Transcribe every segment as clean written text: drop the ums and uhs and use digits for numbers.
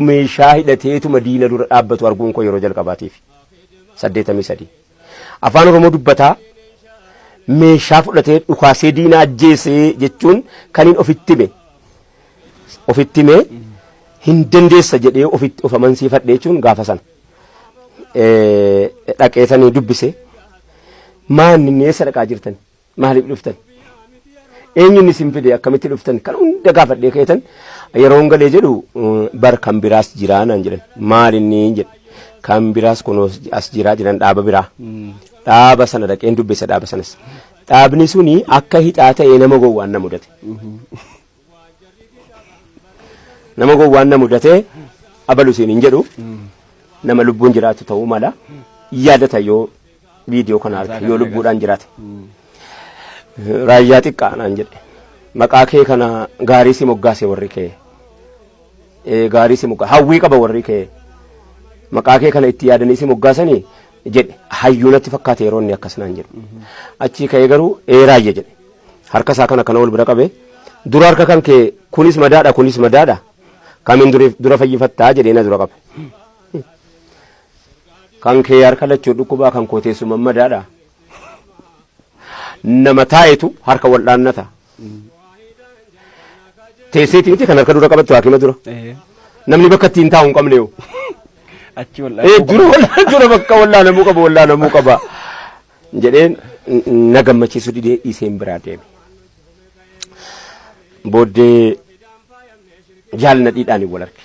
meeshaa hidhateetuma diina dura dhaabbatu arguun koo yeroo jalqabaatiif 83 afaan oromoo dubbataa meeshaa fudhatee dhukaasee diina ajjeesee jechuun kaniin ofitti hime hin dandeessa jedhee ofitti of amansiifadhe jechuun gaafa sana dhaqeetanii dubbise maanni eessa dhaqaa jirtan maaliif dhuftan eenyuun isin fide akkamitti dhuftan kan hunda gaafadhee keetan yeroo galee jedhu bar kan biraas jiraa naan jedhan maalinni jedhe kan biraas kun as jiraa jedhan dhaaba biraa dhaaba sana dhaqeen dubbise dhaaba sanas dhaabni suni akka hixaa ta'ee nama gowwaan na mudate nama gowwaan na mudate abalu siin jedhu nama lubbuun jiraatu ta'uu mala yaadata yoo viidiyoo kana arge yoo lubbuudhaan jiraate raayyaa xiqqaa naan jedhe maqaa kee kana gaarii si moggaase warri kee gaarii si moggaase hawwii qaba warri kee maqaa kee kana itti yaadanii si moggaasanii jedhe hayyuu natti fakkaate yeroo inni akkas naan jedhu achii ka'ee garuu raayya jedhe harka isaa kana ol bira qabe dura harka kan kee kunis madaadha kamiin dura fayyifattaa jedhee na dura qabe kan kee harka lachuu dhukkubaa kan koo teessuma madaadha nama taayetu harka wal'aannata teesseeti miti kan harka dura qabattu haakima dura namni bakka ittiin taa'u hin qabne yoo achi dura bakka wal'aanamuu qaba jedheen na gammachiisu didee dhiiseen biraa deeme booddee jaalna dhiidhaan wal arge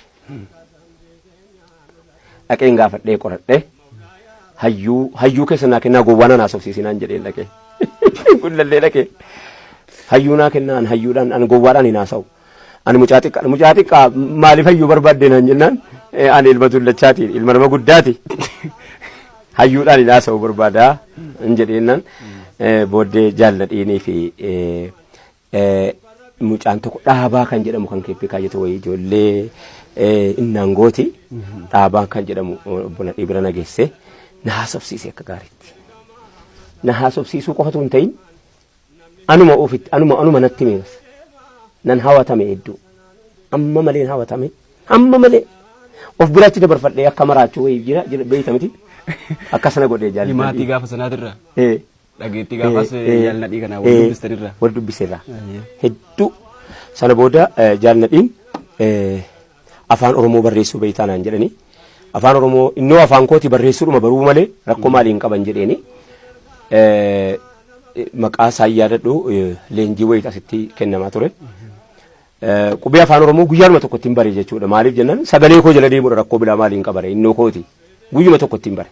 dhaqeen gaafadhee qoradhee hayyuu keessa naa kennaa gowwaana naa sobsiisinaan jedheen dhaqee kullallee dhaqee hayyuu naa kennaan hayyuudhaan an gowwaadhaan hin haasa'u ani mucaa xiqqaa maaliif hayyuu barbaadde naan jennaan ani ilma tullachaati ilma nama guddaati hayyuudhaan hin haasa'u barbaadaa hin jedheennan booddee jaalna dhiinii fi mucaan tokko dhaabaa kan jedhamu kan keeppee kaayyato wayii ijoollee innaan gooti dhaabaa kan jedhamu buna dhibira nageesse na haasofsiise akka gaariitti na haasofsiisuu qofatu hin ta'in anuma natti miiras nan hawatame hedduu amma malee hawatame amma malee of biraatti dabarfadhee akka maraachuu wayii jira beeytamiti akkasana godhee jaalladhi maatii gaafa sanaatirra dhageetti gaafas jaalladhii kana wal dubbistanirra wal dubbiseerra hedduu sana booda jaalladhiin afaan oromoo barreessuu beeytaanaan jedhanii afaan oromoo innoo afaan kooti barreessuudhuma baruu malee rakkoo maaliin qaban jedheeni maqaa isaa yaadadhu leenjii wayii asitti kennamaa ture qubee afaan oromoo guyyaanuma tokko ittiin bare jechuudha maaliif jennaan sagalee koo jala deemuudha rakkoo bilaa maaliin qabare innoo kooti guyyuma tokko ittiin bare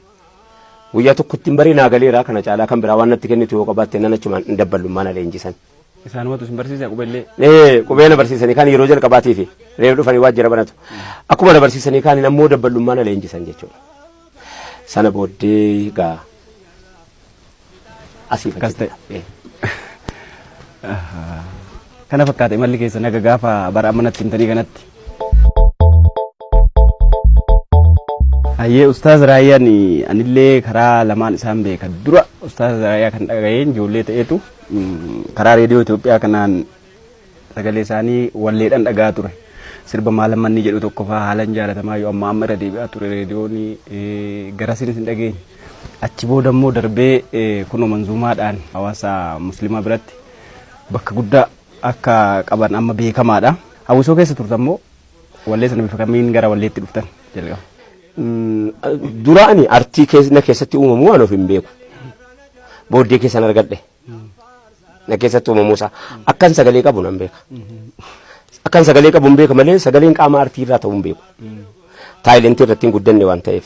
guyyaa tokko ittiin bare naagaleeraa kana caalaa kan biraa waan natti kennitu yoo qabaatte nan achumaan hin dabbalummaa na leenjisan isaanumatu isin barsiisa qubeellee qubee na barsiisanii kaan yeroo jalqabaatii fi reef dhufanii waajjira banatu akkuma na barsiisanii kaan ammoo dabbalummaa na leenjisan jechuudha sana booddee gaa asiif akkas ta'e kana fakkaate malli keessa naga gaafa bara ammanatti himtanii kanatti hayyee Ustaaz Raayyaan anillee karaa lamaan isaan beeka dura Ustaaz Raayyaa kan dhaga'een ijoollee ta'eetu karaa reediyoo Itoophiyaa kanaan sagalee isaanii walleedhaan dhagaa ture sirba maalammanni jedhu tokko faa haalan jaalatamaa yoo amma irra deebi'aa ture reediyoon garasiinis hin dhageenye achi booda immoo darbee kunoo manzuumaadhaan hawaasa muslimaa biratti bakka guddaa akka qaban amma beekamaadha hawwisoo keessa turtammoo wallee sana bifa kamiin gara walleetti dhuftan jalqaba duraani artii keessatti uumamuu waan of hin beeku booddee keessan argadhe na keessatti uumamuusaa akkan sagalee qabu nan beeka akkan sagalee qabu hin beeka malee sagaleen qaama artii irraa ta'uu hin beeku taayilentii irratti hin guddanne waan ta'eef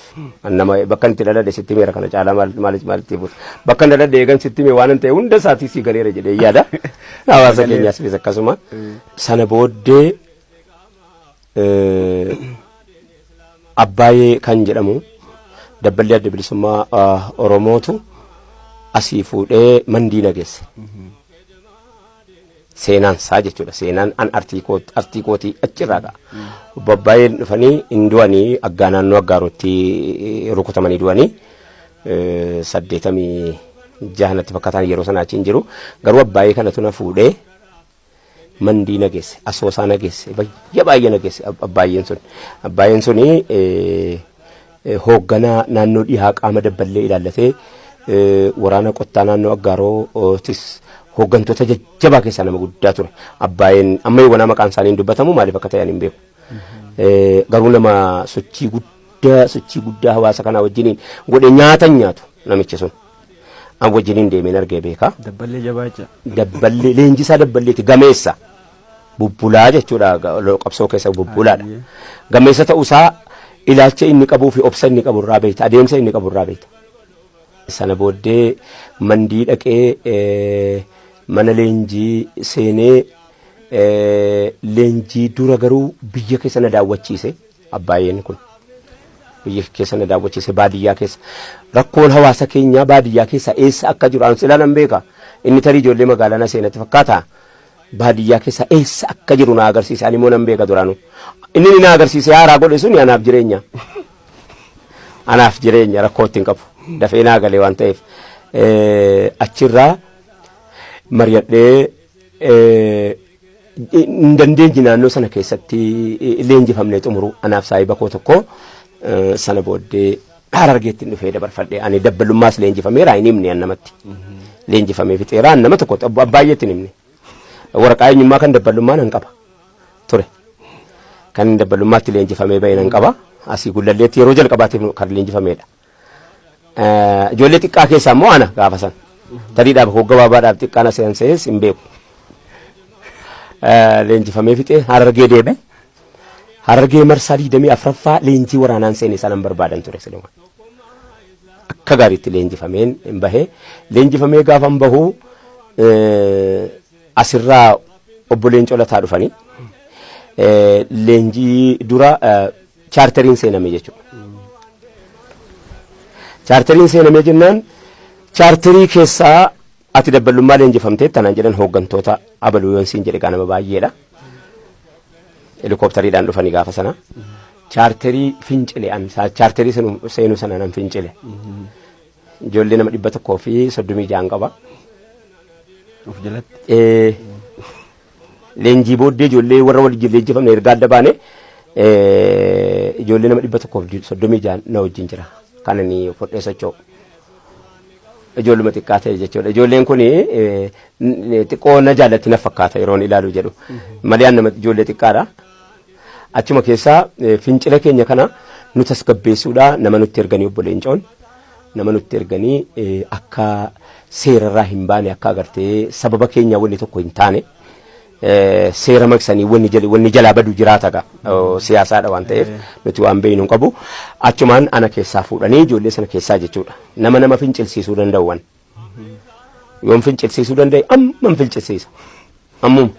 nama bakka itti dhaladhe sitti meera kana caalaa maalitti buuta bakka inni dhaladhe eegan sitti mee waan ta'e hunda isaatii si galeera jedhee yaada hawaasa keenyaas fi akkasuma sana booddee Abbaayee kan jedhamu dabballee adda bilisummaa Oromootu asii fuudhee mandii nageesse seenaan isaa jechuudha seenaan an artii kootii achirraa qa'a Abbaayeen dhufanii hin du'anii aggaa naannoo aggaarotti rukutamanii du'anii 86 fakkaatan yeroo sana achiin jiru garuu Abbaayee kanatu na fuudhee mandii nageesse, asoosaa nageesse, baay'ee nageesse abbaayeen suni hoogganaa naannoo dhihaa qaama dabballee ilaallatee waraana qottaa naannoo Aggaarootis hooggantoota jajjabaa keessaa nama guddaa ture. Abbaayeen amma yoo maqaan isaanii hin dubbatamu maaliif akka ta'an hin beeku. Garuu nama sochii guddaa hawaasa kanaa wajjiniin godhe nyaatu namichi sun. An wajjiniin deemeen argee beeka. Dabballee jabaacha. Dabballee leenjisaa dabballeeti gameessa. Bubbulaa jechuudha qabsoo keessa bubbulaadha. Gameessa ta'uusaa ilaalcha inni qabuu fi obsa inni qabu irraa beekta, adeemsa inni qabu irraa beekta. Sana booddee mandii dhaqee mana leenjii seenee leenjii dura garuu biyya keessa na daawwachiise abbaayeen kun. Biyya keessa na daawwachiise baadiyyaa keessa. Rakkoon hawaasa keenyaa baadiyyaa keessa eessa akka jiru an silaa nan beeka. Inni tarii ijoollee magaalaa na seenatti fakkaata. Baadiyyaa keessa eessa akka jiru na agarsiise ani immoo nan beeka duraanu. Inni na agarsiise haaraa godhe sun anaaf jireenya. Anaaf jireenya rakkoo ittiin qabu. Dafee naa galee waan ta'eef achirraa mari'adhee hin dandeenye naannoo sana keessatti leenjifamnee xumuru anaaf saahiba koo tokko sana booddee Harargeetti dhufee dabarfadhee ani dabbalummaas leenjifameera hin himne namatti. Leenjifamee fixeera nama tokko baay'eetti hin himne. Waraqaa eenyummaa kan dabbalummaan hin qaba ture. Kan dabbalummaatti leenjifamee bahe hin qaba. Asii gullalleetti yeroo jalqabaatiif kan leenjifameedha. Ijoollee xiqqaa keessaa immoo ana gaafa san. Tariidhaaf hogga baabaadhaaf xiqqaana seensees hin beeku. Leenjifamee fixee Harargee deeme. Harargee marsaa 24ffaa leenjii waraanaan seenee sanan barbaadan ture siluma. Akka gaariitti leenjifameen hin bahee. Leenjifamee gaafa hin bahu asirraa obbo Leencoo Lataa dhufanii leenjii dura chaarteriin seename jechuudha. Chaarteriin seename jennaan chaarterii keessaa ati dabbalummaa leenjifamtee tanaan jedhan hooggantoota abaluu yoon siin jedhe nama baay'eedha. Helikooftariidhaan dhufanii gaafa sana. Chaarterii fincile'an chaarterii seenuu sana nan fincile. Ijoollee nama 136 qaba. Of jalatti. Leenjii booddee ijoollee warra waliin leenjifamne erga adda baane ijoollee nama 136 na wajjin jira. Kan inni fudhee socho'u. Ijoolluma xiqqaa ta'e jechuudha. Ijoolleen kun xiqqoo na jaallatti na fakkaata yeroon ilaalu jedhu. Malee nama ijoollee xiqqaadha. Achuma keessaa fincila keenya kana nu tasgabbeessuudha nama nutti erganii obbo Leencoon nama nutti erganii akka seerarraa hin baane akka agartee sababa keenya wanni tokko hin taane seera maksanii wanni jalaa badu jiraata siyaasaadha waan ta'eef nuti waan beeynu hin qabu. Achumaan ana keessaa fuudhanii ijoollee sana keessaa jechuudha. Nama fincilsiisuu danda'uwan. Yoon fincilsiisuu danda'e amma fincilsiisa. Ammum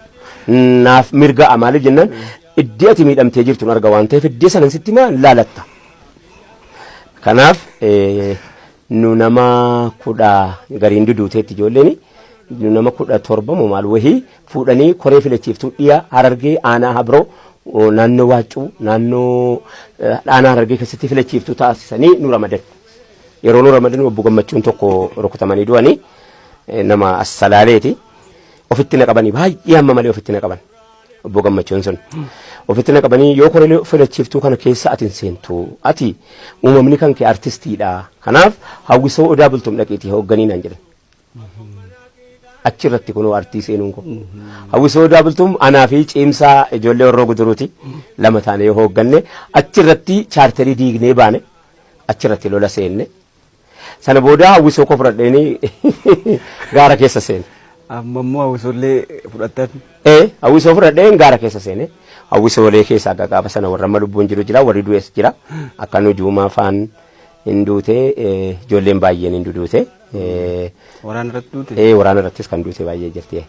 naaf mirga maaliif jennaan iddii ati miidhamtee jirtu arga waan ta'eef iddii sanan sitti maa laalatta. Kanaaf nu nama 10 gariin duduuteetti ijoolleen nu nama 17 moo maal wahii fuudhanii koree filachiiftuu dhiyaa Harargee aanaa Habroo naannoo Waaccuu naannoo aanaa Harargee keessatti filachiiftuu taasisanii nu ramadan. Yeroo nu ramadan obbo Gammachuun tokko rukutamanii du'anii nama Assalaaleeti. Ofitti na qabanii baay'ee amma malee ofitti na qaban. Obbo Gammachuun sun ofitti na qabanii yoo koree filachiiftuu kana keessa atin seentu ati uumamni kan kee artistiidha. Kanaaf hawwisoo odaa bultum dhaqiitii hoogganii naan jedhan. Achirratti kunoo artii seenuun kun hawwisoo odaa bultum anaa fi ciimsaa ijoollee warroo guduruuti lama taane yoo hoogganne achirratti chaarterii diignee baane achirratti lola seenne sana booda hawwisoo koo fudhadheenii gaara keessa seene. Amma immoo hawwisoollee fudhatan. Hawwisoo fudhadheen gaara keessa seene. Hawwisoolee keessaa gaafa sana warra amma lubbuun jiru jira warri du'es jira. Akka nu juumaa faan hin duute ijoolleen baay'een hin duute. Waraana irratti duute? Waraana irrattis kan duute baay'ee jirti.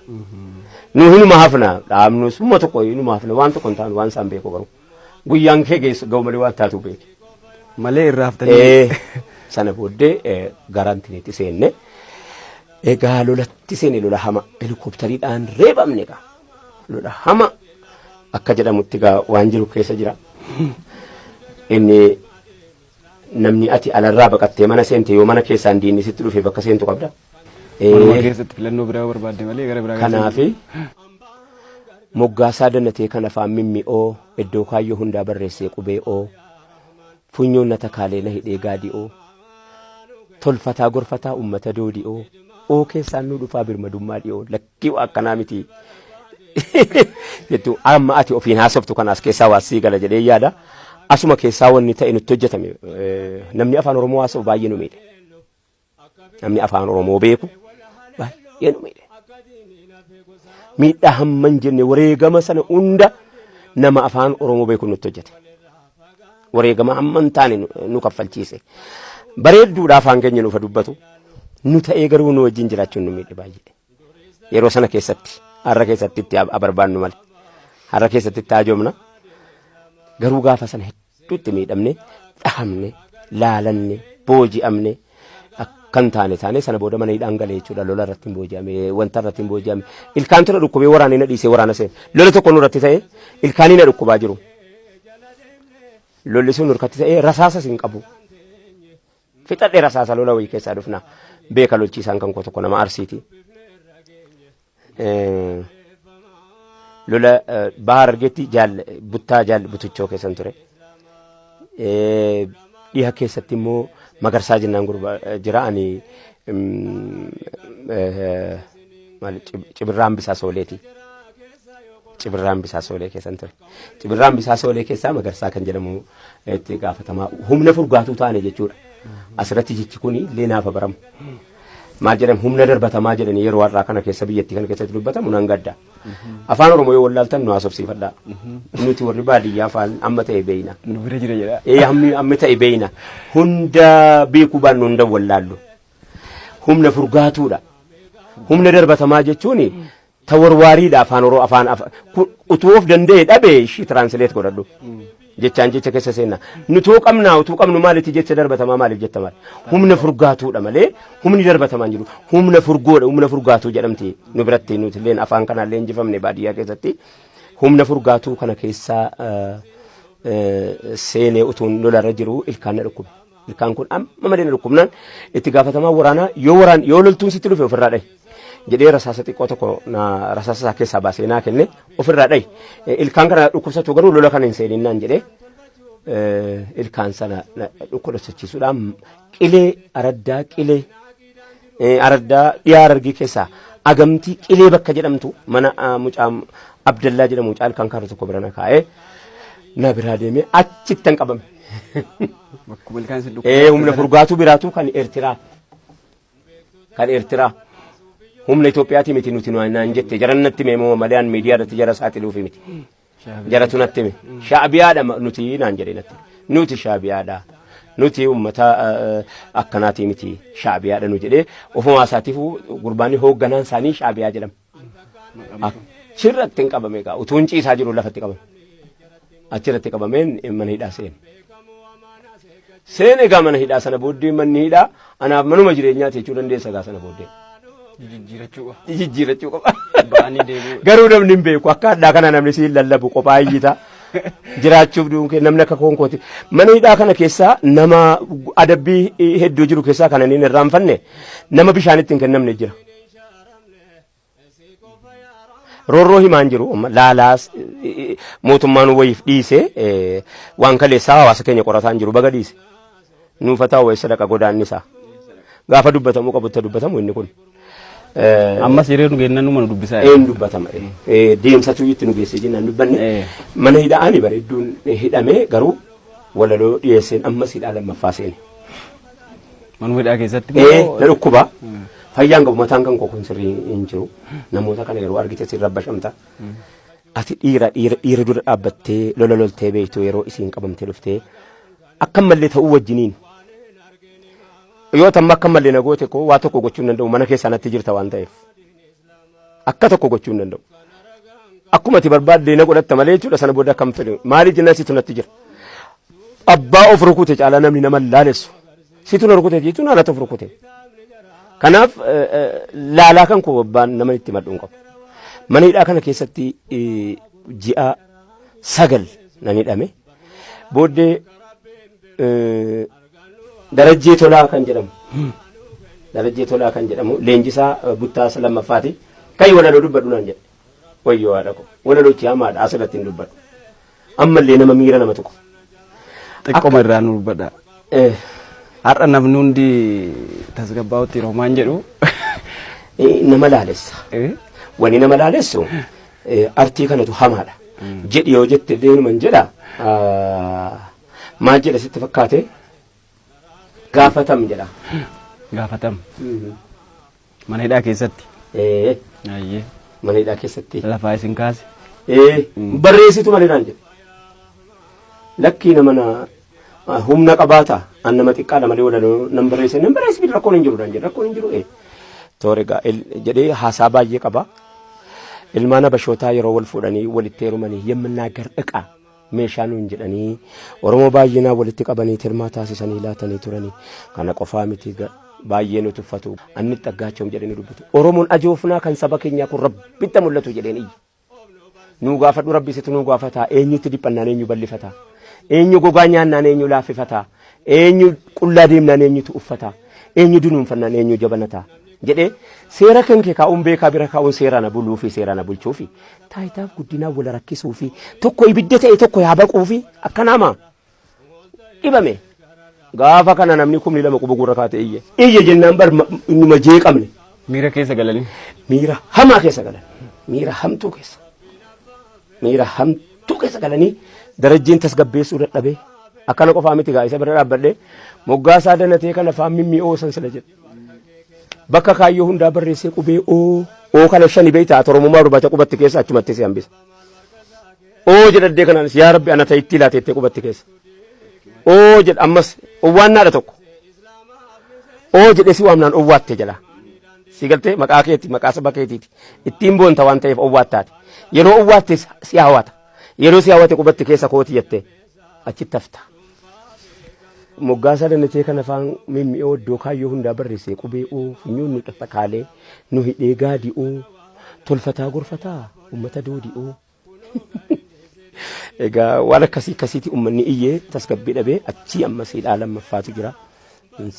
Nu hinuma hafna dhaabnu summa tokko hinuma hafna waan tokko hin taanu waan isaan beeku garuu guyyaan kee geessu ga'u malee waan taatu beeku. Malee irraa haftanii. Sana booddee garantiinitti seenne. Egaa lolatti seene lola hama helikooftariidhaan reebamne egaa lola hama akka jedhamutti egaa waan jiru keessa jira. Inni namni ati alarraa baqattee mana seente yoo mana keessaan diinni sitti dhufe bakka seentu qabda. Mana keessatti filannoo biraa barbaadde malee gara biraa. Kanaafi moggaasaa dannatee kan afaan mimmi'oo iddoo kaayyoo hundaa barreessee qubee'oo funyoon na takaalee na hidhee gaadi'oo tolfataa gorfataa ummata doodi'oo oo keessaan nu dhufaa birmadummaa dhi'oo lakkii akkanaa miti jettu amma ati ofiin haasoftu kanaas keessaa waasii gala jedhee yaada asuma keessaa wanni ta'e nutti hojjetame namni afaan oromoo haasawu baay'ee nu miidhe namni afaan oromoo beeku baay'ee nu miidhe miidhaa hamman jenne wareegama sana hunda nama afaan oromoo beeku nutti hojjete wareegama hamman taane nu kaffalchiise bareedduudha afaan keenya nuuf dubbatu nu ta'ee garuu nu wajjin jiraachuun nu miidhe baay'ee yeroo sana keessatti har'a keessatti itti barbaannu malee har'a keessatti itti hajoomna garuu gaafa sana hedduutti miidhamne dhahamne laalanne booji'amne kan taane sana booda mana hidhaan galee jechuudha lola irratti hin booji'ame wanta irratti hin booji'ame ilkaan tura dhukkubee waraana na dhiisee waraana seen lola tokko nurratti ta'e ilkaanii na dhukkubaa jiru lolli sun nurkatti ta'e rasaasa sin qabu fixadhe rasaasa lola wayii keessaa dhufna beeka lolchiisaan kan koo tokko nama arsiiti lola bahar argetti buttaa butuchoo keessan ture dhiha keessatti immoo magarsaa jennaan gurba jira ani cibirraan bisaa sooleeti cibirraan bisaa soolee keessan ture cibirraan bisaa soolee keessaa magarsaa kan jedhamu itti gaafatamaa humna furgaatuu taane jechuudha asirratti jechi kun illee naafa baramu maal jedhamu humna darbatamaa jedhanii yeroo har'aa kana keessa biyyattii kana keessatti dubbatamu nan gadda afaan oromoo yoo wallaaltan nu haasofsiifadha nuti warri baadiyyaa afaan amma ta'e beeyna nu bira jira jedha amma ta'e beeyna hunda beekuu baannu hunda wallaallu humna furgaatuudha humna darbatamaa jechuun tawarwaariidha afaan oromoo afaan utuu of danda'e dhabe ishii translate godhadhu jechaan jecha keessa seenna nutuu qabnaa utuu qabnu maalitti jecha darbatamaa maaliif jetta maal humna furgaatuudha malee humni darbatamaan jiru humna furgoodha humna furgaatuu jedhamti nu biratti nuti illeen afaan kanaan leenjifamne baadiyyaa keessatti humna furgaatuu kana keessaa seenee utuun lolarra jiru ilkaan na dhukkube ilkaan kun amma malee na dhukkubnaan itti gaafatamaa waraanaa yoo loltuun sitti dhufe ofirraa dhahi jedhee rasaasa xiqqoo tokko rasaasa isaa keessaa baasee naa kenne ofirraa dhahi ilkaan kana dhukkubsatu garuu lola kana hin seeninnaan jedhee ilkaan sana dhukkubsachiisuudhaan qilee araddaa dhiyaa Harargee keessaa agamtii qilee bakka jedhamtu mana mucaa Abdallaa jedhamu mucaa ilkaan kaarra tokko bira na kaa'ee na biraa deemee achittan qabame. Humna furgaatuu biraatu kan Eertiraa humna Itoophiyaati miti nuti naan jette jarannatti meemoo malee miidiyaa irratti jara saaxiluufi miti jaratu natti me shaabiyaadha nuti naan jedhe natti nuti shaabiyaadha nuti ummata akkanaati miti shaabiyaadha nu jedhee ofuma isaatiif gurbaanni hoogganaan isaanii shaabiyaa jedhama achirratti hin qabame egaa utuun ciisaa jiru lafatti qabame achirratti qabameen mana hidhaa seene egaa mana hidhaa sana booddee manni hidhaa anaaf manuma jireenyaati jechuu dandeessa egaa sana booddee jijjiirachuu qaba garuu namni hin beeku akka addaa kana namni siin lallabu qophaa iyyita jiraachuuf duunkee namni akka koonkooti mana hidhaa kana keessaa nama adabbii hedduu jiru keessaa kana niin irraanfanne nama bishaanitti hin kennamne jira roorroo himaan jiru laalaas mootummaan wayiif dhiise waan kaleessaa hawaasa keenya qorataan jiru baga dhiise nuufataa wayii sadaqa godaannisaa gaafa dubbatamuu qabutti dubbatamu inni kun ammas yeroo nu geennan nu dubbisaa dubbatama deemsatu itti nu geessee jennaan dubbanne mana hidhaani bareedduun hidhame garuu walaloo dhiyeesseen ammas hidhaa lammaffaa seene manuma hidhaa keessatti na dhukkuba fayyaan qabu mataan kan kokon sirrii hin jiru namoota kana yeroo argite sirra bashamta ati dhiira dura dhaabbattee lola loltee beektu yeroo isiin qabamtee dhuftee akkamallee ta'uu wajjiniin yoo tamma akkamallee na goote koo waa tokko gochuu hin danda'u mana keessaa natti jirta waan ta'eef akka tokko gochuu hin danda'u akkuma ati barbaadde na godhatta malee jechuudha sana booda akkam fedhe maaliif jennaan situ natti jira abbaa of rukute caalaa namni nama laalessu situ na rukute jechuun haala of rukute kanaaf laalaa kan koo abbaan nama itti madduun qabu mana hidhaa kana keessatti ji'a 9 nan hidhame booddee darajjee tolaa kan jedhamu leenjisaa buttaa lammaffaati kai walaloo dubbadhu naan jedhe wayyoo haadha ko wala lochi hamaadha asirratti hin dubbadhu ammallee nama miira nama tokko xiqqoma irraa nu dubbadha har'a namni hundi tasgabbaa'utti roomaan jedhu nama laalessa wani nama laalessu artii kanatu hamaadha jedhi yoo jette deemuman jedha maal jedha sitti fakkaate gaafatam jedha gaafatam mana hidhaa keessatti ayyee mana hidhaa keessatti lafaa isin kaase barreessitu malinaan jedhe lakkii nama humna qabaata an nama xiqqaadha malee wala nan barreesse rakkoon hin jiru dhaan jedhe rakkoon hin jiru toorega jedhee haasaa baay'ee qaba ilmaan abashootaa yeroo wal fuudhanii walitti heerumanii yemmannaagar dhiqaa meeshaa nuun jedhanii oromoo baay'inaa walitti qabanii tirmaa taasisanii laatanii turanii kana qofaa miti baay'ee nu tuffatu anni xaggaachoom jedhanii dubbatu oromoon ajoofnaa kan saba keenyaa kun rabbitti mul'atu jedheen iyyi nuu gaafadhu rabbisitu nuu gaafataa eenyutti dhiphannaan eenyu ballifataa eenyu gogaa nyaannaan eenyu laaffifataa eenyu qullaa deemnaan eenyutu uffataa eenyu dunuunfannaan eenyu jabanataa jedhee seera kan kee kaa'uun beekaa bira kaa'uun seera na buluu fi seera na bulchuu fi taayitaaf guddinaa wal rakkisuu fi tokko ibidda ta'e tokko yaa baquu fi akka nama dhibame gaafa kana namni kumni lama quba gurra kaate iyye jennaan bar innuma jeeqamne miira keessa galanii miira hamaa keessa galan miira hamtuu keessa galanii darajjiin tasgabbeessuu dadhabee akkana qofaa miti gaa isa bira dhaabbadhee moggaasaa danatee kana faan mimmi'oosan sila jedhe bakka kaayyoo hundaa barreessee qubee oo kana shani beeytaa toromummaa dubbata qubatti keessa achumatti si hambisa jedhaddee kanaanis yaa rabbi ana ta'itti laateettee qubatti keessa jedha ammas owwaannaadha tokko jedhee si waamnaan owwaatte jedha si galtee maqaa keeti maqaa saba keetiiti ittiin boonta waan ta'eef owwaattaati yeroo owwaatte si hawwata yeroo si hawwate qubatti keessa kooti jettee achitti hafta moggaasaa danatee kana faan mimmi'oo iddoo kaayyoo hundaa barreessee qubee funyuun nu xaxxaqaalee nu hidhee gaadii tolfataa gorfataa ummata doodii egaa waan akkasiiti ummanni iyyee tasgabbii dhabee achii ammas hidhaa lammaffaatu jira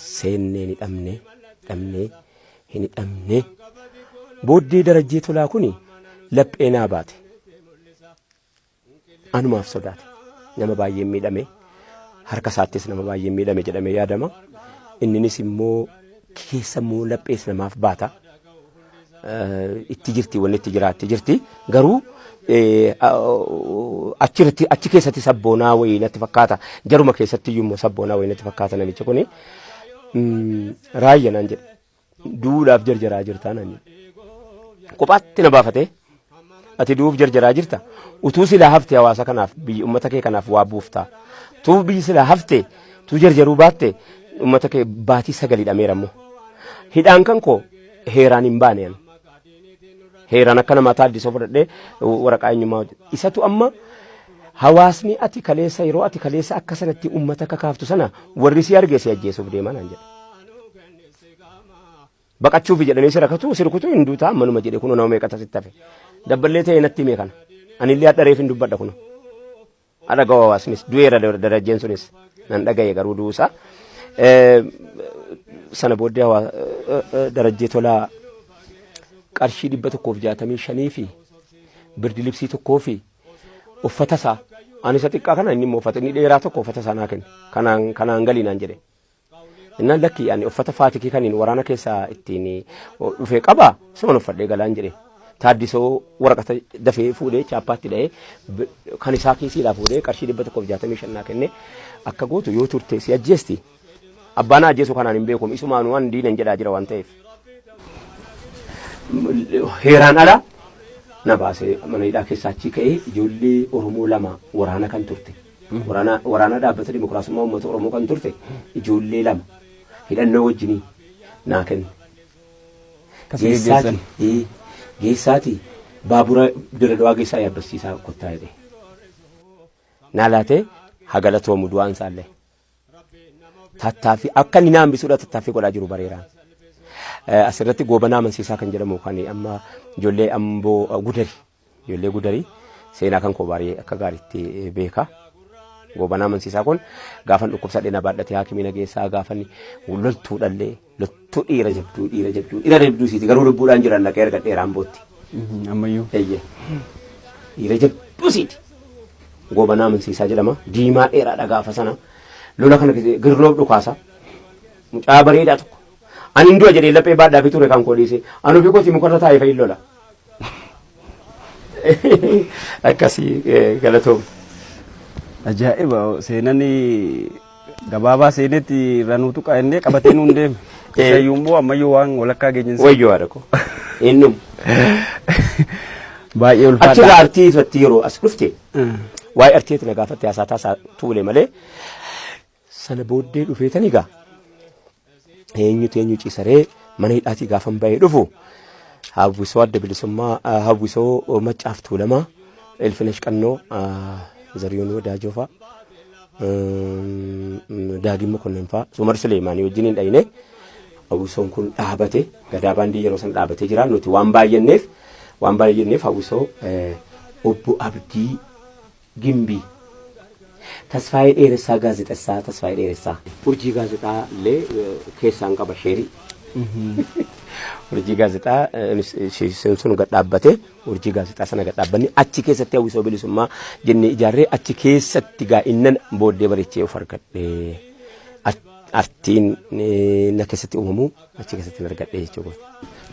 seennee ni dhabnee hin hidhamne booddee darajjee tolaa kuni laphee naa baate anumaaf sodaate nama baay'ee miidhame harka isaattis nama baay'ee miidhame jedhamee yaadama inninis immoo keessa immoo laphees namaaf baata itti jirti wanni itti jiraatti jirti garuu achi keessatti sabboonaa wayii natti fakkaata jaruma keessatti iyyuu immoo sabboonaa wayii natti fakkaata namichi kuni raayya naan jedhe duudhaaf jarjaraa jirtaa naan jedhe kophaatti na baafatee ati duuf jarjaraa jirta utuu silaa hafte hawaasa kanaaf biyya ummata kee kanaaf waa buuftaa tu biyyi silaa hafte tu jarjaruu baatte ummata kee baatii sagalii dhameera immoo hidhaan kan koo heeraan hin baaneen heeraan akka namaa taaddisoo fudhadhee waraqaa eenyummaa isatu amma hawaasni ati kaleessa yeroo ati kaleessa akka sanatti ummata kakaaftu sana warri si arge si ajjeesuuf deeman aan jedhe baqachuuf jedhanii sirkutu hinduutaa manuma jedhe kuno nama meeqata sitti hafe dabballee ta'e natti himee kana anillee hadhareef hin dubbadha kuno adhagaa hawaasnis du'eera darajjeen sunis nan dhagaye garuu duusa sana booddee darajjee tolaa qarshii 165 fi birdi libsii tokkoo fi uffata isaa ani isa xiqqaa kana inni immoo uffata inni dheeraa tokko uffata isaa naa kenne kanaan galii naan jedhe innaan lakki ani uffata faatikii kaniin waraana keessaa ittiin dhufee qaba suman uffadhee galaan jedhe taaddisoo waraqata dafee fuudhee chaappaatti dha'ee kan isaa kiisiidhaa fuudhee qarshii 165 naa kenne akka gootu yoo turte si ajjeesti abbaan ajjeesu kanaan hin beekum isumaan waan diinan jedhaa jira waan ta'eef heeraan ala na baasee mana hidhaa keessaa achi ka'ee ijoollee Oromoo 2 waraana kan turte waraana dhaabbata dimokiraasummaa uummata Oromoo kan turte ijoollee 2 hidhannoo wajjinii naa kenne geessaati baabura Dirredawaa geessaa yaabbasiisaa kottaa jedhe naa laatee hagalatoomu du'aan isaallee tattaaffii akka inni naan bisuudha tattaaffii godhaa jiru bareeraan asirratti goobanaa amansiisaa kan jedhamu kan amma ijoollee amboo ijoollee gudarii seenaa kan koo baay'ee akka gaariitti beeka goobanaa amansiisaa kun gaafan dhukkubsadhee na baadhatee haakimii nageessaa gaafan loltuu dhallee loltuu dhiira jabduu siiti garuu lubbuudhaan jiran dhaqee erga dheeraan bootti Ammayyuu. Eeyyee. Dhiira jabduusiiti. Gobanaa amansiisaa jedhama. Diimaa dheeraadha gaafa sana. Lola kana girnoof dhukaasa. Mucaa bareedaa tokko. Ani hin du'a jedhee laphee baadhaa fi ture kan kooliise. Anu fi kooti mukarra taa'ee fa'i lola. Akkasii galatoom. Ajaa'iba seenaan gabaabaa seenetti ranuutu qaa'ennee qabatee nuun deeme. Isayyuu immoo ammayyuu waan walakkaa geenyinsa. Wayyoo haadha ko. Innum. Baay'ee ulfaadha. Achirraa artii irratti yeroo as dhufte. Waa'ee artiitti na gaafatte haasaa taasaa tuule malee sana booddee dhufeetani gaa. Eenyu ciisaree mana hidhaatii gaafan bahee dhufu. Hawwisoo adda bilisummaa hawwisoo maccaaf tuulamaa Ilfinesh Qannoo Zariyoon Wadaajoo fa'a Daagimmoo Koneen fa'a Sumar Suleemaanii wajjin hin dhayine hawwisoon kun dhaabate gadaa baandii yeroo san dhaabatee jira nuti waan baay'anneef hawwisoo obbo Abdii Gimbii Tasfaayee Dheeressaa gaazexessaa Tasfaayee Dheeressaa urjii gaazexaa illee keessaan qaba sheerii. Urjii gaazexaa sun gad dhaabbate urjii gaazexaa sana gad dhaabbanni achi keessatti hawwisoo bilisummaa jennee ijaarree achi keessatti gaa innan booddee bareechee of argadhe artiin na keessatti uumamu achi keessatti argadhe jechuudha.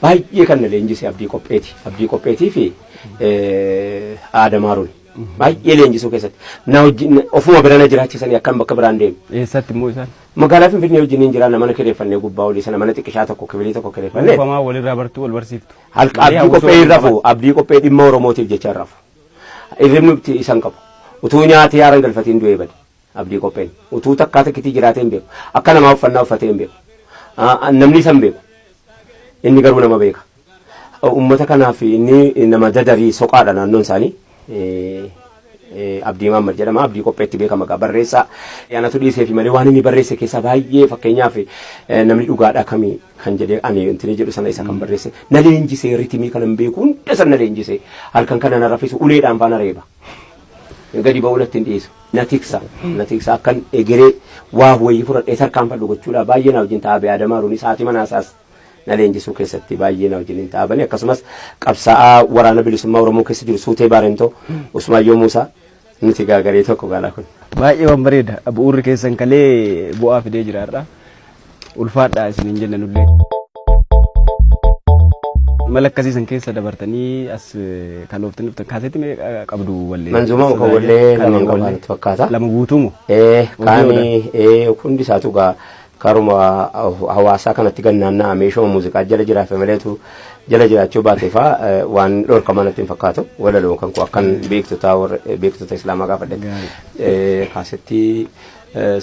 Baay'ee kan na leenjise abdii qopheetii fi aadamaaruun. Baay'ee leenjisuu keessatti na wajjin ofuma bira na jiraachisanii akkam bakka biraan deemu. Eessatti immoo isaan? Magaalaa Finfinnee wajjin hin jiraanna mana kireeffannee gubbaa olii sana mana xiqqishaa tokko kibilii tokko kireeffannee. Uufamaa walirraa bartuu wal barsiiftu. Abdii qophee hin rafu abdii qophee dhimma Oromootiif jecha hin rafu. Irrimni isan qabu. Utuu nyaatee haaraan galfatiin du'ee bade abdii qopheen. Utuu takkaa takkitii jiraatee hin beeku. Akka namaa uffannaa uffatee hin beeku. Namni isa hin beeku. Inni garuu nama beeka. Uummata kanaaf inni nama dadarii soqaadha naannoon isaanii. Abdii Maamad jedhama abdii qopheetti beekama maqaa barreessaa yaanatu dhiisee fi malee waan inni barreesse keessaa baay'ee fakkeenyaaf namni dhugaadhaa kamii kan jedhee ani intini jedhu sana isa kan barreesse na leenjisee ritimii kanan beeku hunda san na leenjisee halkan kana na raffisu uleedhaan faana reeba gadi ba'uu natti hin dhiisu na tiksa akkan egeree waa wayii fudhadhee tarkaanfadhu gochuudha baay'ee na wajjin taa'aa Aadamaaruun isaatii manaasaas na leenjisuu keessatti baay'ee na wajjin hin taa'abani akkasumas qabsaa'aa waraana bilisummaa Oromoo keessa jiru Suutee Baarentoo Usmaayyoo Muusaa nuti gaagaree tokko gaala kun. Baay'ee waan bareeda bu'uurri keessan kalee bu'aa fidee jiraadha. Ulfaadhaa isin hin jenne nullee. Mala akkasiisan keessa dabartanii as kalooftanii dhuftan kaasetti mee qabdu wallee? Manzumaa muka wallee lama qabaatu fakkaata. Lama guutuumu? Kaani hundi isaatu gaa karuma hawaasaa kanatti gannaannaa meeshoo muuziqaa jala jiraafe maleetu jala jiraachuu baatee faa waan dhorkamaa natti hin fakkaatu walaloo kan ku akkan beektota islaamaa gaafadhe kaasetti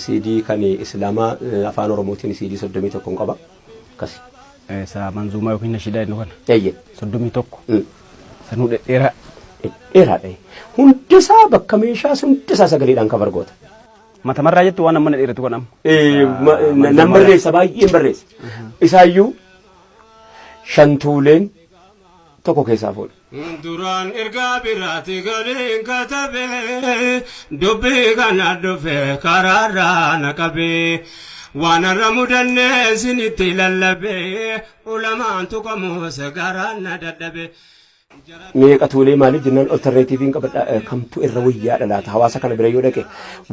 CD kan islaamaa afaan oromootiin CD 31 qaba akkasi. Sa manzumaa yookiin nashidaa inni kana? Eeyyee. 31. Sanuu dheeraa. Dheeraadha. Hundisaa bakka meeshaa hundisaa sagaleedhaan kan bargoota. Mata marraa jettu waan amma na dheeratu kan amma. Nan barreessa baay'een barreessa. Isaayyuu shantuuleen tokko keessaa fuudha. Duraan ergaa biraati galiin katabee dubbii kana dhufee karaarraa na qabee waan irra mudannee sinitti lallabee ulamaan tuqamoo sagaraan na dadhabee. Meeqa tuulee maaliif jennaan alternaatiiviin qabadha kamtu irra wayyaadha laata hawaasa kana bira yoo dhaqe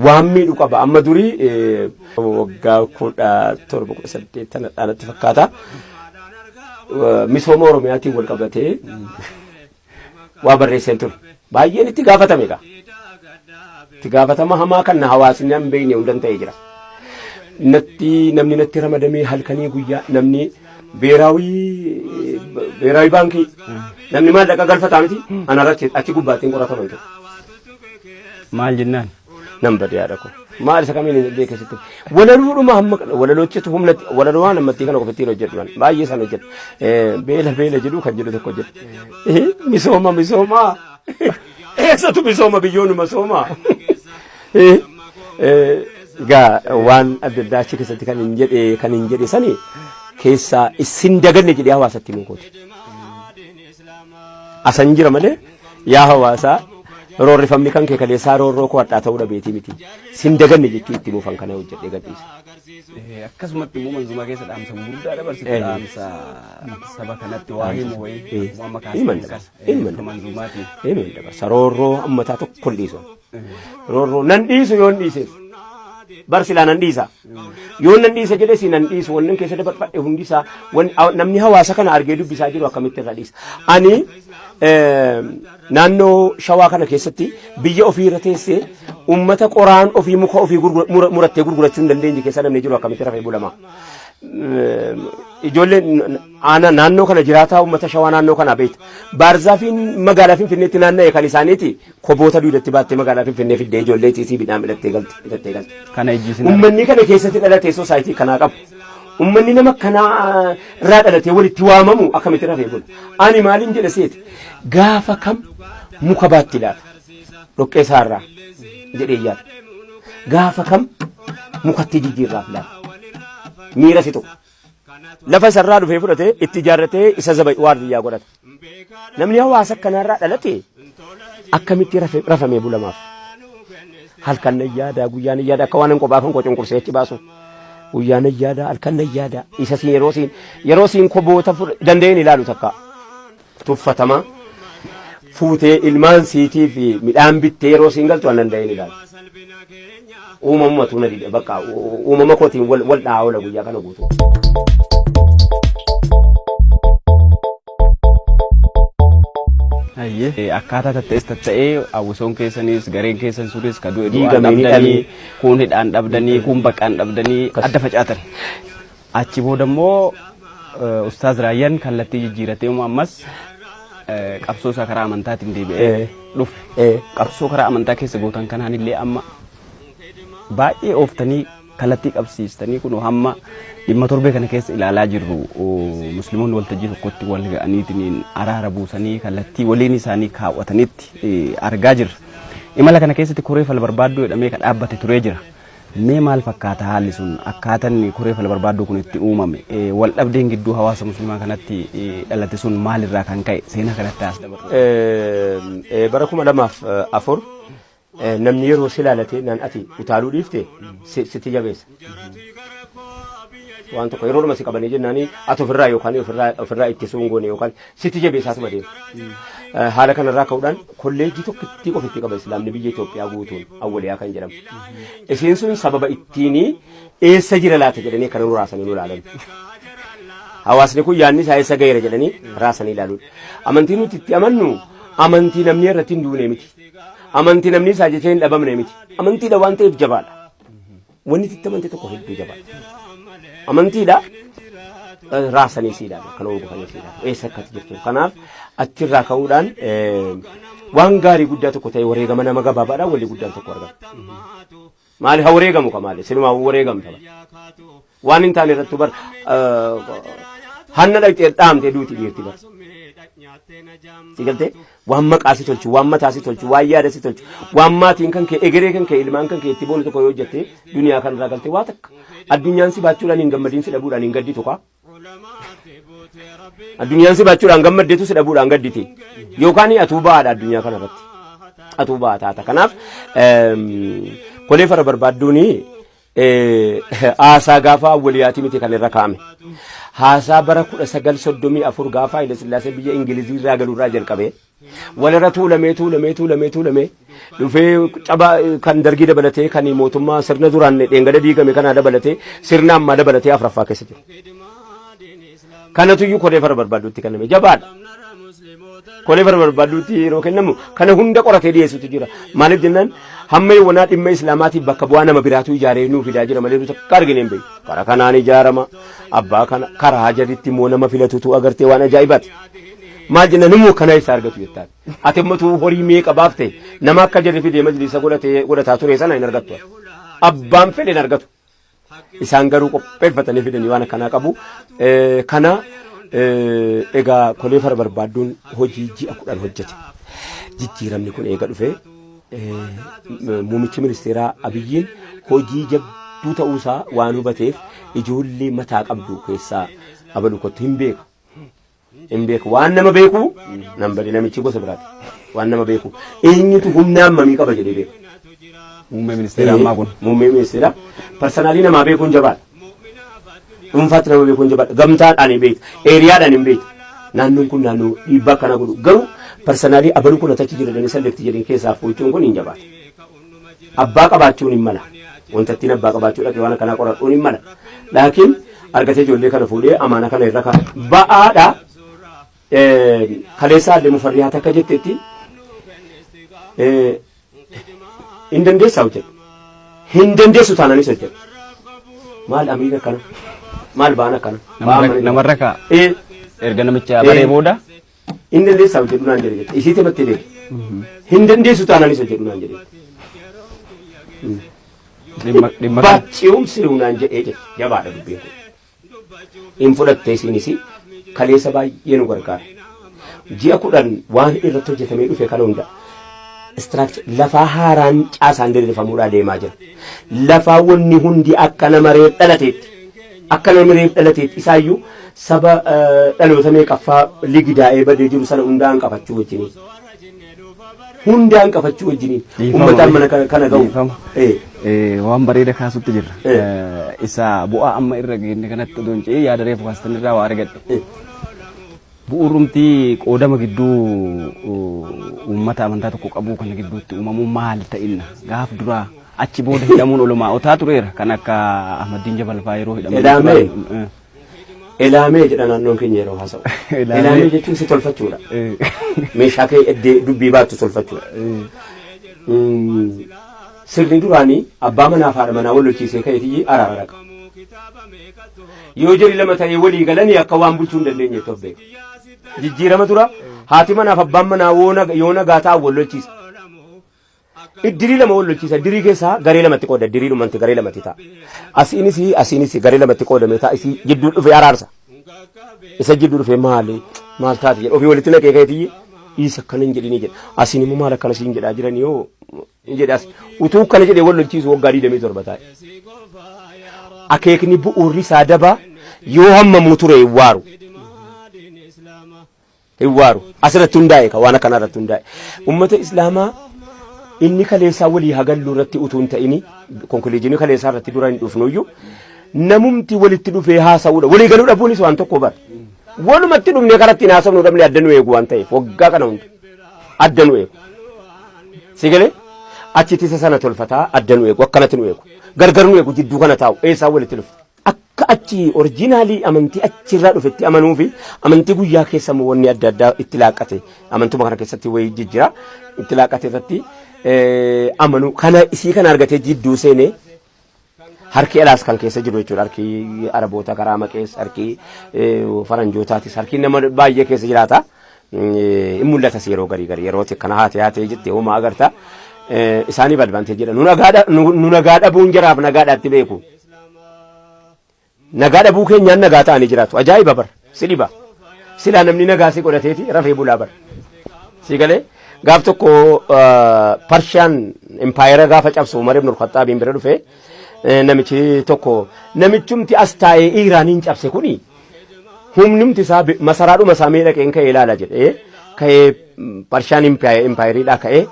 waan miidhu qaba amma durii waggaa 17 dhaanatti fakkaata. Misooma Oromiyaatiin wal qabatee waa barreesseen ture baay'een itti gaafatame egaa itti gaafatama hamaa kan hawaasni hin beekne hundan ta'ee jira namni natti ramadamee halkanii guyyaa namni beeraawi baankii namni maallaqa galfataa miti anarratti achi gubbaattiin qorataman ture. Maal jennaan? Nam badee yaada ko maal isa kamiin illee keessatti walaluudhuma hamma walaloochitu humnatti walaloo waan ammattii kana qofittiin hojjedhu baay'ee san hojjedhu beela jedhu kan jedhu tokko hojjedhu misooma eessatu misooma biyyoonuma sooma gaa waan adda addaa achi keessatti kan hin jedhe sani keessaa isin daganne jedhee hawaasatti mukooti asan jira malee yaa hawaasaa roorri famni kan kee kaleessaa roorroo koo hadhaa ta'uu dhabeetii miti sin daganne jechuu itti muufan kana hojjedhee gadhiisa. Akkasumatti immoo manzumaa keessa dhaamsa gurguddaa dabarsite dhaamsa saba kanatti waa himu wayii waan makaasa manzumaatiin. Himan dabarsa roorroo ammataa tokko hin dhiisu. Roorroo nan dhiisu yoon dhiiseef. Barsilaa nan dhiisa. Yoon nan dhiisa jedhee si nan dhiisu wannan keessa dabarfadhe hundisaa namni hawaasa kana argee dubbisaa jiru akkamitti irra dhiisa. Ani naannoo shawaa kana keessatti biyya ofii irra teessee ummata qoraan ofii muka ofii murattee gurgurachuu hin dandeenye keessa namni jiru akkamitti rafee bulama. Ijoolleen naannoo kana jiraataa ummata shawaa naannoo kana beekta. Baarzaafiin magaalaa Finfinneetti naanna'e kan isaaniiti koboota duudatti baattee magaalaa Finfinnee fiddee ijoollee tiisii midhaan hidhattee galti. Kana ejjisin. Uummanni kana keessatti dhalatee soosaayitii kanaa qabu. Uummanni nama kanaa irraa dhalatee walitti waamamu akkamitti rafee bula. Ani maaliin jedha seeti gaafa kam muka baatti laata dhoqqee isaarraa jedhee yaada. Gaafa kam mukatti jijjiirraaf laata. Miira si tokko. Lafa isarraa dhufee fudhatee itti ijaarratee isa waardiyyaa godhata. Namni hawaasa kanarraa dhalate akkamitti rafamee bulamaaf. Halkan nan yaada guyyaan nan yaada akka waan kophaa kan koo cunqursee achi baasu. Guyyaan nan yaada halkan nan yaada isa siin yeroo siin koboota danda'een ilaalu takka tuffatama. Fuutee ilmaan siitii fi midhaan bittee yeroo siin galtu waan danda'een ilaalu. Uumamumatu na dide bakka uumama kootiin wal dhaawala guyyaa kana guutuu. Akkaataa tatta'ee hawwisoon keessanis gareen keessan sunis ka du'e du'aan dhabdanii kun hidhaan dhabdanii kun baqaan dhabdanii adda facaatan. Achi booda immoo Ustaaz Raayyaan kallattii jijjiiratee ammas qabsoo isaa karaa amantaatiin deebi'ee dhufe. Qabsoo karaa amantaa keessa gootan kanaan illee amma baay'ee ooftanii kallattii qabsiistanii kun hamma dhimma torbee kana keessa ilaalaa jirru musliimoonni waltajjii tokkotti wal ga'aniitiin araara buusanii kallattii waliin isaanii kaawwatanitti argaa jirra. Imala kana keessatti koree fal barbaadduu jedhamee kan dhaabbate turee jira. Mee maal fakkaata haalli sun akkaataan koree fal barbaadduu kun itti uumame wal dhabdeen gidduu hawaasa musliimaa kanatti dhalate sun maalirraa kan ka'e seenaa kanatti as dabarru. Bara 2004 namni yeroo si ilaalate naan ati utaaluu dhiifte sitti jabeessa. Waan tokko yeroo dhuma si qabanii jennaanii ati ofirraa yookaan ofirraa ittisuun goone yookaan sitti jabeessaatuma deema. Haala kanarraa ka'uudhaan kolleejjii tokkotti ofitti qaba Islaamni biyya Itoophiyaa guutuun awwaliyaa kan jedhamu. Isiin sun sababa ittiin eessa jira laata jedhanii kana nu raasanii nu ilaalan. Hawaasni kun yaadni isaa eessa gaheera jedhanii raasanii ilaaluudha. Amantii nuti itti amannu amantii namni irratti hin duune miti. Amantii namni isaa jechee hin dhabamne miti. Amantiidha waan ta'eef jabaadha. Wanni itti amantii tokko hedduu jabaadha. Amantiidha raasanii si ilaalu kan oolfanii si ilaalu eessa akkati jirtu. Kanaaf achirraa ka'uudhaan waan gaarii guddaa tokko ta'e wareegama nama gabaabaadhaan walii guddaan tokko argama. Maali haa wareegamu ka maali sinumaa wareegamta waan hin taane irratti bar hanna dhaqxee dhaamtee duuti dhiirti bar. Sigalte waan maqaa si tolchu waan mataa si tolchu waan yaada si tolchu waan maatiin kan kee egeree kan kee ilmaan kan kee itti boonu tokko yoo hojjette duniyaa kanarraa galte waa takka addunyaan si baachuudhaan hin gammadiin si dhabuudhaan hin gadditu kaa. Addunyaan si baachuudhaan gammaddeetu si dhabuudhaan gadditi yookaan atuu baadha addunyaa kanarratti atuu baa taata. Kanaaf kolee fara barbaadduuni haasaa gaafa awwaliyaatii miti kan irra kaa'ame. Haasaa bara 1934 gaafa Haile Sillaasee biyya Ingilizii irraa galuurraa jalqabee walirra tuulamee dhufee caba kan dargii dabalatee kan mootummaa sirna duraan dheengada diigame kana dabalatee sirna ammaa dabalatee afraffaa keessa jiru. Kanatu iyyuu kolee fara barbaadduutti kenname jabaadha. Kolee fara barbaadduutti yeroo kennamu kana hunda qoratee dhiyeessutu jira. Maaliif jennaan hamma yoonaa dhimma islaamaatiif bakka bu'aa nama biraatu ijaaree nuuf fidaa jira malee nuti akka argine hin beeku. Karaa kanaan ijaarama abbaa kana karaa jaditti immoo nama filatutu agartee waan ajaa'ibaati. Maal jennaan immoo kana isa argatu jettaan. Ati immatu horii meeqa baafte nama akka jarri fidee majlisa godhataa ture sana hin argattu. Abbaan fedhe hin argatu. Isaan garuu qopheeffatanii fidanii waan akkanaa qabu. Kana egaa kolee fara barbaadduun hojii ji'a 10 hojjete. Jijjiiramni kun eega dhufee muummichi ministeeraa Abiyyiin hojii jabduu ta'uusaa waan hubateef ijoollee mataa qabdu keessaa abalu kottu hin beeku. hin beeku waan nama beeku nan bade namichi gosa biraati waan nama beeku eenyutu humna hammamii qaba jedhee beeku muummee ministeera ammaa kun muummee ministeera personaalii namaa beekuun jabaadha dhuunfaatti nama beekuun jabaadha gamtaadhaan hin beektu eeriyaadhaan hin beektu naannoon kun naannoo dhiibbaa kana godhu garuu personaalii abaluu kun achi jedhanii salleetti jedhanii keessaa fuuchuun kun hin jabaata abbaa qabaachuun hin mala wantattiin abbaa qabaachuu dhaqee waan kana qoradhuun hin mala laakiin argatee ijoollee kana fuudhee amaana kana irra ka'a ba'aadha kaleessaa addee mufarriyaata akka jettetti hin dandeessaa hojjedhu hin dandeessu taananis hojjedhu maal amiira kana maal baana kana namarra ka'a erga namicha baree booda hin dandeessaa hojjedhu naan jedhe jette isiitti battee beeku hin dandeessu taananis hojjedhu naan jedhe baacci'umsi naan jedhee jedhe jabaadha dubbiin kun hin fudhattee isiinis kaleessa baay'ee nu gargaara ji'a 10 waan irratti hojjetamee dhufe kana hunda lafaa haaraan caasaan diriirfamuudhaa deemaa jira lafaa wanni hundi akka nama reef dhalateetti isaayyuu saba dhaloota meeqaffaa ligidaa'ee badee jiru sana hundaan qabachuu wajjiniin uummataan mana kana ga'u waan bareeda kaasutti jirra isa bu'aa amma irra geenne kanatti odoon ce'ee yaada reefu kaastan irraa waa argadhe bu'uurumtii qoodama gidduu uummata amantaa tokko qabuu kana gidduutti uumamuu maal ta'inna gaaf duraa achi booda hidhamuun olumaa otaa tureera kan akka Ahmadiin Jabalfaa yeroo hidhamu elaamee jedha naannoon keenya yeroo haasa'u elaamee jechuun si tolfachuudha meeshaa kee eddee dubbii baattu tolfachuudha sirni duraanii abbaa manaa fi haadha manaa wal lolchiisee ka'eetii araara dhaqa yoo jari lama ta'ee walii galanii akka waan bulchuu hin dandeenye tofbeeku jijjiirama dura haati manaa fi abbaan manaa yoo nagaa ta'an wal lolchiisa iddirii lama wal lolchiisa iddirii keessaa garee lamatti qooda iddirii dhumanti garee lamatti ta'a asiinis garee lamatti qoodame ta'a isii jidduu dhufe araarsa isa jidduu dhufe maal taate jedha ofii walitti naqee ka'eetii isa akkana hin jedhini jedha asiin immoo maal akkana siin jedhaa jiran yoo jedhas utuu kana jedhee wal lolchiisu waggaa 27 taa'e akeekni bu'uurri isaa daba yoo hammamuu ture hin waaru asirratti hundaa'e ka waan akkana irratti hundaa'e ummata islaamaa inni kaleessaa walii hagalluu irratti utuu hin ta'ini konkoliijinii kaleessaa irratti dura hin dhufnuyyuu namumti walitti dhufee haasa'uudha walii galuu dhabuunis waan tokko bara walumatti dhufnee karatti hin haasa'u dhabne adda nu eegu waan ta'eef waggaa kana hunda adda nu eegu si galee achitti isa sana tolfataa adda nu eegu akkanatti nu eegu gargar nu eegu jidduu kana taa'u eessaa walitti dhufu akka achi oriijinaalii amantii achirraa dhufetti amanuu fi amantii guyyaa keessa wanni adda addaa itti laaqate amantuma kana keessatti wayii jijjira itti laaqate irratti amanu kana isii kana argatee jidduu seenee harki alaas kan keessa jiru jechuudha harki araboota karaa maqees harki faranjootaatis harki nama baay'ee keessa jiraata in mul'atas yeroo garii yerootti kana haatee jettee homaa agarta isaanii balbantee jedha nu nagaa dhabuun jiraaf nagaadhaatti beeku nagaa dhabuu keenyaan nagaa ta'anii jiraatu ajaa'iba bar si dhiba silaa namni nagaa si godhateeti rafee bulaa bar si galee gaaf tokko Pershaan empaayeraa gaafa cabsu Umar ibn al-Khattaab bira dhufe namichi tokko namichumti as taa'ee Iraaniin cabse kuni humnumti isaa masaraadhuma isaa mee dhaqeen ka'ee ilaala jedhee ka'ee Pershaan empaayeriidhaa ka'ee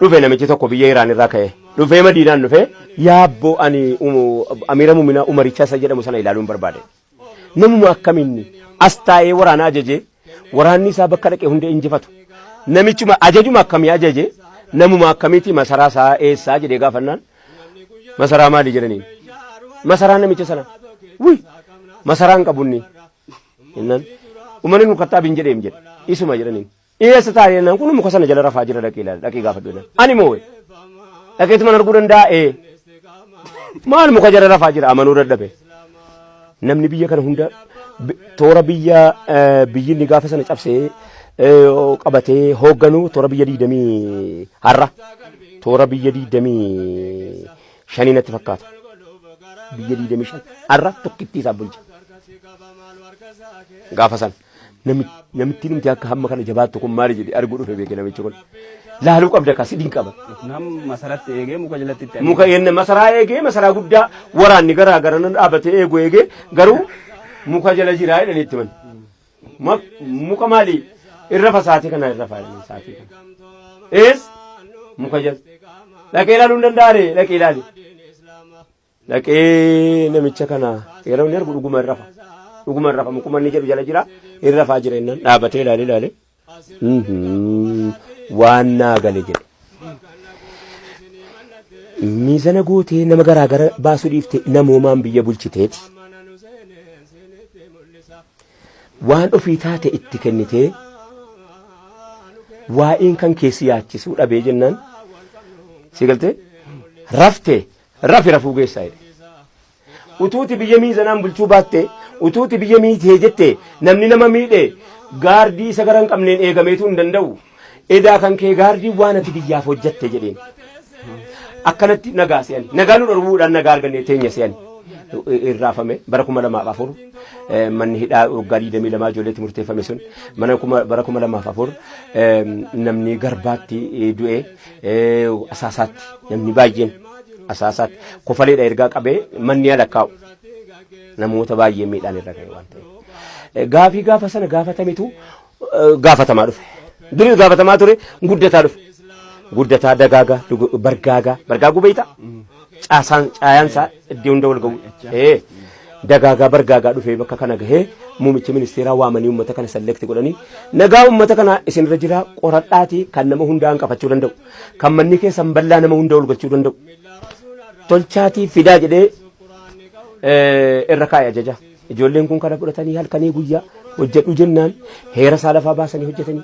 dhufe namichi tokko biyya Iraan irraa ka'ee dhufee Madiinaan dhufe yaabboo ani amiira muuminaa Umaricha isa jedhamu sana ilaaluun barbaade namuma akkamiin as taa'ee waraana ajaje waraanni isaa bakka dhaqee hundee injifatu namichuma ajajuma akkamii ajaje namuma akkamiiti masaraa isaa eessaa jedhee gaafannaan masaraa maali jedhaniin masaraa namicha sana masaraan qabunni innaan Umar ibn al-Khattaab jedheem jedhe isuma jedhaniin eessa taa'ee jennaan kun muka sana jala rafaa jira dhaqee ilaala dhaqee gaafadhu ani moo dhaqeetuma arguu danda'a maal muka jala rafaa jira amanuu dadhabe namni biyya kana hunda toora biyyinni gaafa sana cabsee qabatee hoogganu toora biyya 20 har'a toora biyya 25 natti fakkaata biyya 25 har'a tokkitti isaa bulcha gaafa sana namitti numti akka hamma kana jabaattu kun maali jedhe arguu dhufe beeke namichi kun laaluu qabda ka sidin qaba nam masaratti eegee muka jalatti itti muka yenne masaraa eegee masaraa guddaa waraanni garaa gara nan dhaabate eegu eegee garuu muka jala jiraa jedhanii itti man muka maali irra fasaati kana irra faayanii saatii kana muka jala dhaqee ilaaluu hin danda'are dhaqee ilaali dhaqee namicha kana yeroo inni argu dhuguma irrafa mukuma inni jedhu jala jira irrafaa jira innaan dhaabatee ilaale waan naa gale jedhe miizana gootee nama garaagara baasuu dhiifte namoomaan biyya bulchiteeti waan ofii taate itti kennitee waa'een kan keessi yaachisuu dhabee jennaan si galtee rafuu geessaa jedhe utuuti biyya miizanaan bulchuu baatte utuuti biyya miitee jette namni nama miidhe gaardii isa gara hin qabneen eegameetu hin danda'u edaa kan kee gaardii waan ati biyyaaf hojjatte jedheen akkanatti nagaa se'an nagaa nu dhorbuudhaan nagaa arganne teenya se'an irraafame bara 2004 manni hidhaa waggaa 22 ijoolleetti murteeffame sun bara 2004 namni garbaatti du'e asaasaatti namni baay'een asaasaatti kofaleedha ergaa qabee manni alakkaa'u namoota baay'ee miidhaan irra ga'e waan ta'eef gaafii gaafa sana gaafatametu gaafatamaa dhufe duris gaafatamaa ture guddataa dhufe guddataa dagaagaa bargaaguu beeyta caayaansaa iddoo hunda wal ga'u dagaagaa bargaagaa dhufee bakka kana gahee muumicha ministeeraa waamanii uummata kana selekti godhanii nagaa uummata kana isinirra jira qoradhaatii kan nama hundaa hanqafachuu danda'u kan manni keessan bal'aa nama hunda ol galchuu danda'u tolchaatii fidaa jedhee irra kaa'e ajaja ijoolleen kun kana fudhatanii halkanii guyyaa hojjedhu jennaan heera isaa lafaa baasanii hojjetanii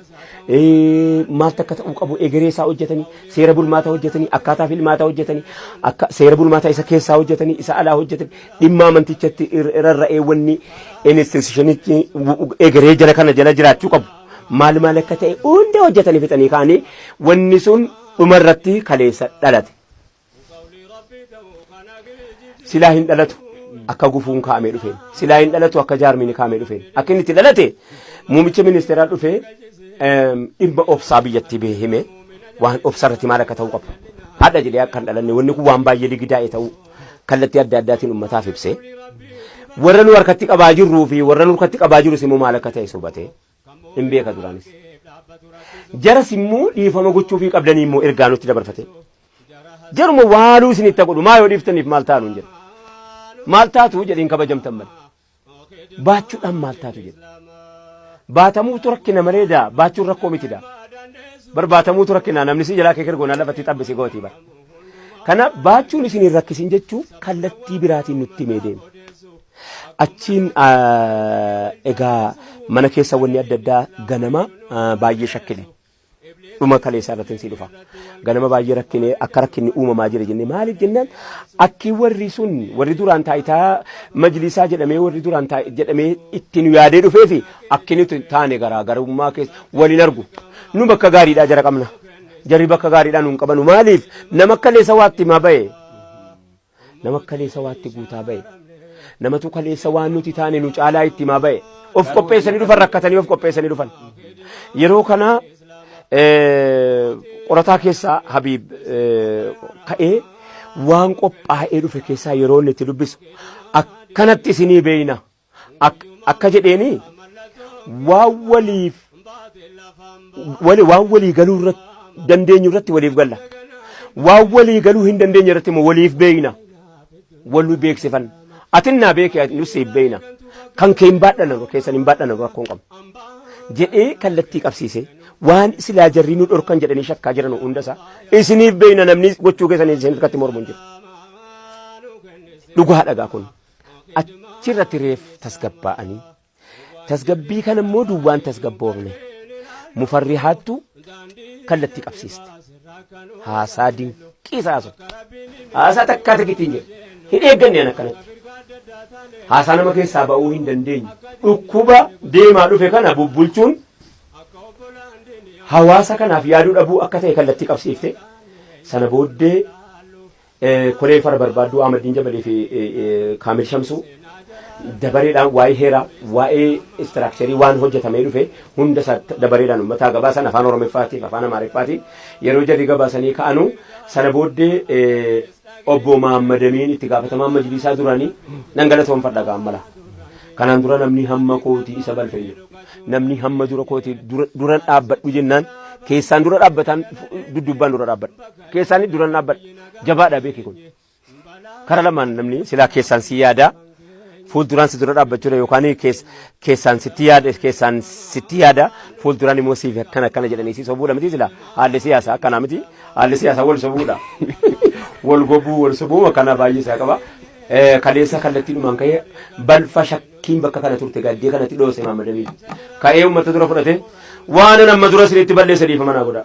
maaltu akka ta'uu qabu egeree isaa hojjetanii seera bulmaataa hojjetanii akkaataa filmaataa hojjetanii akka seera bulmaataa isa keessaa hojjetanii isa alaa hojjetanii dhimma amantichatti irrarra'ee wanni institutionichi egeree jala kana jala jiraachuu qabu maal akka ta'e hunda hojjetanii fixanii kaanii wanni sun dhumarratti kaleessa dhalate silaa hin dhalatu akka gufuun kaa'amee dhufeen silaa hin dhalatu akka jaarmiin kaa'amee dhufeen akka inni itti dhalate muumicha ministeeraa dhufee dhimma obsaa biyyatti bee hime waan obsarratti maal akka ta'uu qabu haadha jedhee akka hin dhalanne wanni kun waan baay'ee ligidaa'e ta'uu kallattii adda addaatiin uummataaf ibsee warra nu harkatti qabaa jirruu fi warra nu harkatti qabaa jirus immoo maal akka ta'e subatee hin beeka duraanis jaras immoo dhiifama gochuu fi qabdanii immoo ergaa nutti dabarfate jaruma waanuu isinitti godhu maa yoo dhiiftaniif maal taanu hin jedhu maal taatu jedhiin kabajamtan malee baachuudhaan maal taatu jedhu baatamuutu rakkina maleedaa baachuun rakkoo mitidha barbaatamuutu rakkina namni si jalaa kee kergoonaa lafatti xabbisi gootii bara kana baachuun isin rakkisin jechuu kallattii biraatiin nutti himee deema achiin egaa mana keessa wanni adda addaa ganama baay'ee shakkile dhuma kaleessaa irratti si dhufa ganama baay'ee rakkinee akka rakkinni uumamaa jira jennee maaliif jennaan akki warri duraan taayitaa majlisaa jedhamee warri duraan jedhamee ittiin yaadee dhufee fi akki nuti taane garaagarummaa keessa waliin argu nu bakka gaariidhaa jara qabna jarri bakka gaariidhaa nu hin qabanu maaliif nama kaleessa waatti maa ba'e nama kaleessa waatti guutaa ba'e namatu kaleessa waan nuti taane nu caalaa itti maa ba'e of qopheessanii dhufan rakkatanii of qopheessanii dhufan yeroo kana qorataa keessaa Habiib ka'ee waan qophaa'ee dhufe keessaa yeroo inni itti dubbisu akkanatti isinii beeyna akka jedheeni waan walii galuu irratti dandeenyu irratti waliif galla waan walii galuu hin dandeenye irratti immoo waliif beeyna walii beeksifanna atinnaa beekee nusi beeyna kan kee hin baadhanu keessan hin baadhanu rakkoon qabu jedhee kallattii qabsiisee waan silaa jarrii nu dhorkan jedhanii shakkaa jiran hundasaa isiniif beeyna namni gochuu keessanii isin harkatti mormuun jiru dhugaa dhagaa kun achirratti reef tasgabbaa'anii tasgabbii kana immoo duwwaan tasgabboofne mufarrihaattu kallattii qabsiiste haasaa dinqiisaasu haasaa takkaa takitiin jedhu hin eegganneen akkanatti haasaa nama keessaa ba'uu hin dandeenye dhukkuba deemaa dhufe kana bubbulchuun hawaasa kanaaf yaaduu dhabuu akka ta'e kallattii qabsiifte sana booddee koree fara barbaaduu Ahmadiin Jabalee fi Kaamil Shamsuu dabareedhaan waa'ee heeraa waa'ee istiraakcharii waan hojjetamee dhufe hunda dabareedhaan uummataa gabaasan afaan Oromooffaatiin afaan Amaariffaatiin yeroo jarri gabaasanii ka'anu sana booddee obbo Mahammad Amiin itti gaafatamaan majlisaa duranii dhangalatoonfadha gaammala kanaan dura namni hamma kootii isa balfayyu namni hamma dura kootii duran dhaabbadhu jennaan keessaan dura dhaabbatan duddubbaan dura dhaabbadhu keessaan duran dhaabbadhu jabaadha beeki kun kara lamaan namni silaa keessaan si yaada fuulduraan si dura dhaabbachuudha yookaan keessaan sitti yaada fuulduraan immoo siif akkana jedhanii si sobuudha miti silaa haalli siyaasaa akkanaa miti haalli siyaasaa wal sobuudha wal gobuu wal sobuu akkana baay'ee isaa qaba. Kaleessa kallattii dhumaan ka'ee balfa shakkiin bakka kana turte gaddee kanatti dhoose Maammadamii ka'ee uummata dura fudhate waan amma dura sinitti balleessa dhiifama naa godha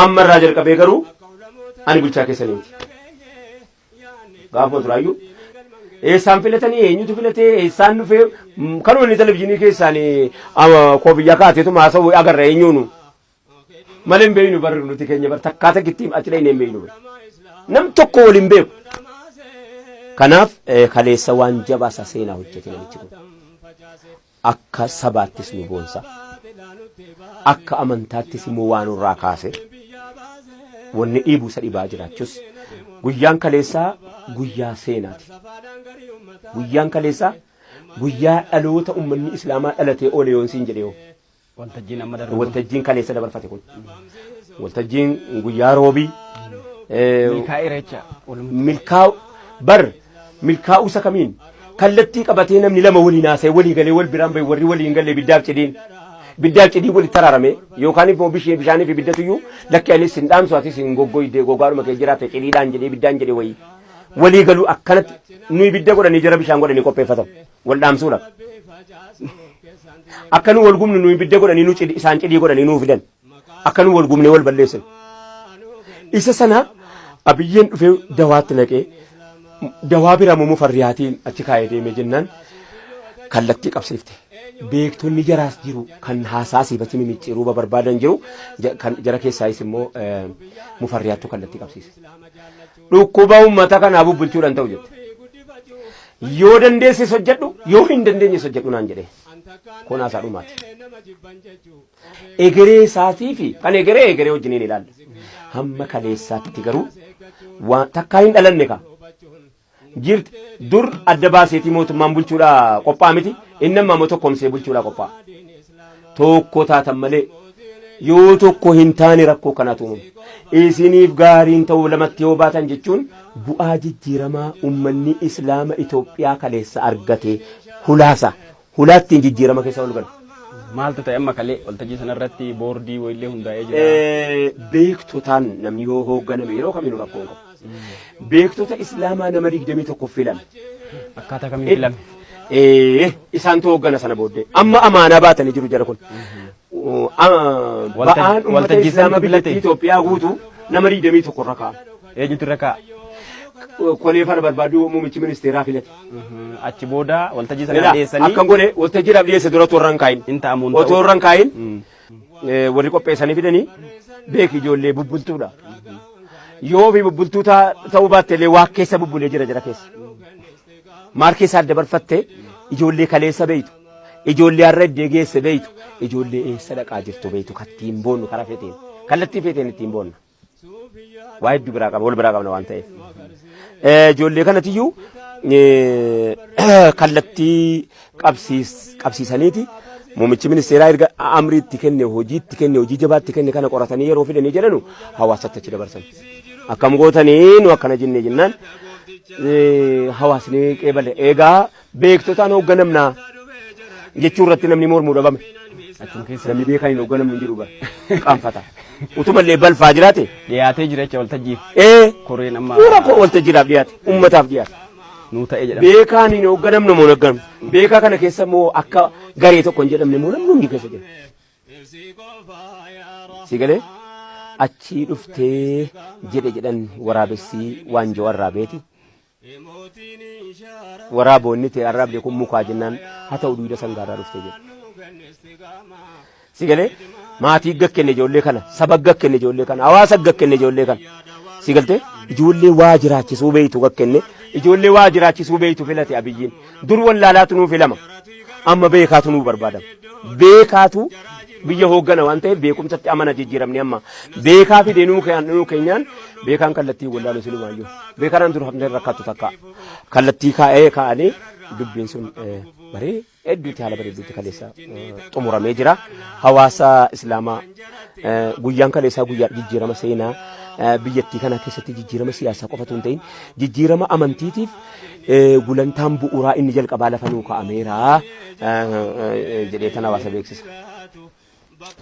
amma irraa jalqabee garuu ani bulchaa keessanii miti gaafuma turaayyuu eessaan filatanii eenyutu filatee eessaan dhufee kanuma inni televizyiinii keessaan koofiyyaa kaateetu maasa'u agarra eenyuunu malee hin beeynu barri nuti keenya bar takkaata gittiim achi dhayne hin beeynu nam tokko wal hin beeku. Kanaaf kaleessa waan jabaa isa seenaa hojjete namichi kun akka sabaattis nu boonsa akka amantaattis immoo waan irraa kaase wanni dhiibuu isa dhibaa jiraachus guyyaan kaleessaa guyyaa seenaati guyyaan kaleessaa guyyaa dhaloota ummanni islaamaa dhalatee oole yoon siin jedhee waltajjiin kaleessa dabarfate kun waltajjiin guyyaa roobii milkaa'u bar milkaa'u isa kamiin kallattii qabatee namni lama waliin haasa'e walii galee wal biraan bahe warri waliin galee biddaaf cidii walitti taraarame yookaan immoo bishaanii fi biddatuyyuu lakki anis hin dhaamsu atis hin goggoydee gogaadhuma kee jiraate cidiidhaan jedhee biddaan jedhee walii galuu akkanatti nuyi bidda godhanii jara bishaan godhanii qopheeffatan wal dhaamsuudha. Akka nu wal gumnu nuyi bidda godhanii isaan cidii godhanii nuu fidan akka nu wal gumnee wal balleessan isa sana abiyyeen dhufee dawaatti naqee dawaa bira mumu farriyaatiin achi kaayee deemee jennaan kallattii qabsiifte beektonni jaraas jiru kan haasaasii bati mimicciiruu barbaadan jiru kan jara keessaayis immoo mufarriyaattu kallattii qabsiise dhukkuba uummata kanaa bubbulchuudhaan ta'u jette yoo dandeessis hojjedhu yoo hin dandeenyes hojjedhu naan jedhe kun haasaa dhumaati egeree isaatii fi kan egeree wajjiniin ilaalla hamma kaleessaatti garuu waan takkaa hin dhalanne ka jirti dur adda baaseetii mootummaan bulchuudha qophaa miti inni amma tokkomsee bulchuudha qophaa tokko taatan malee yoo tokko hin taane rakkoo kanaatu uumamu isiniif gaariin ta'uu lamatti yoo baatan jechuun bu'aa jijjiiramaa ummanni islaama Itoophiyaa kaleessa argate hulaattiin jijjiirama keessa ol galu. Maaltu ta'e amma kalee waltajjii sanarratti boordii wayillee hundaa'ee jira. Beektotaan namni yoo hoogganame yeroo kamiinuu rakkoo qabu. Beektota islaamaa nama 21 filame. Akkaataa kamiin filame? Isaantu hooggana sana booddee amma amaanaa baatanii jiru jara kun. Ba'aan uummata islaamaa biyyattii Itoophiyaa guutuu nama 21 irra kaa'a. Eenyutu irra kaa'a? Koleefana barbaadu muummichi ministeeraa filate. Achi booda waltajjii sana dhiyeessanii. Akkan godhe waltajjiidhaaf dhiyeesse dura otoo irra hin kaayin. Otoo irra hin kaayin warri qopheessanii fidanii beeki ijoollee bubbultuudha. Yoo fi bubbultuu ta'uu baattelee waa keessa bubbulee jira keessa. Maal keessa adda barfattee ijoollee kaleessa beeytu. Ijoollee har'a iddee geesse beeytu. Ijoollee eessa dhaqaa jirtu beeytu kattiin boonnu karaa feeteen. Kallattii feeteen ittiin boonna. Waa hedduu biraa qaba wal biraa qabna waan ta'eef. Ijoollee kanatiyyuu kallattii qabsiisaniiti muummichi ministeeraa erga amrii itti kenne hojii jabaa itti kenne kana qoratanii yeroo fidanii jedhanu hawaasatti achi dabarsan. Akkam gootanii nu akkana jennee jennaan hawaasni qeebale eegaa beektotaan hoogganamnaa jechuu irratti namni mormuu dhabame. Namni beekan hin hoogganamnu hin jiru bara qaanfata. Utumallee balfaa jiraate dhiyaatee jira jecha waltajjiif. Koreen amma waltajjiidhaaf dhiyaate ummataaf dhiyaate. Nuu ta'ee jedhama. Beekaan hin hoogganamne moo hoogganamne beekaa kana keessa moo akka garee tokko hin jedhamne moo namni hundi keessa jira. Si galee achii dhuftee jedhan waraabessi waanjoo warraabeeti. Waraaboonni ta'e arraabdee kun mukaa jennaan haa ta'u duwida sangaarraa dhuftee jedha. Si galee maatii gakkenne ijoollee kana saba gakkenne ijoollee kana hawaasa gakkenne ijoollee kana si galtee ijoollee waa jiraachisuu beeytu gakkenne ijoollee waa jiraachisuu beeytu filate abiyyiin dur wallaalaatu nuu filama amma beekaatu nuu barbaadama beekaatu biyya hooggana waan ta'eef beekumsatti amana jijjiiramne amma beekaa fidee nuu keenyaan beekaan kallattii wallaalu silumaayyuu beekaan dur hafnee rakkattu takka kallattii kaa'anii dubbiin sun baree hedduutti haala bareeduutti kaleessa xumuramee jira. Hawaasa Islaamaa guyyaan kaleessaa guyyaa jijjiirama seenaa biyyattii kana keessatti jijjiirama siyaasaa qofatu hin ta'in jijjiirama amantiitiif gulantaan bu'uuraa inni jalqabaa lafa nuu kaa'ameera jedhee tan hawaasa beeksisa.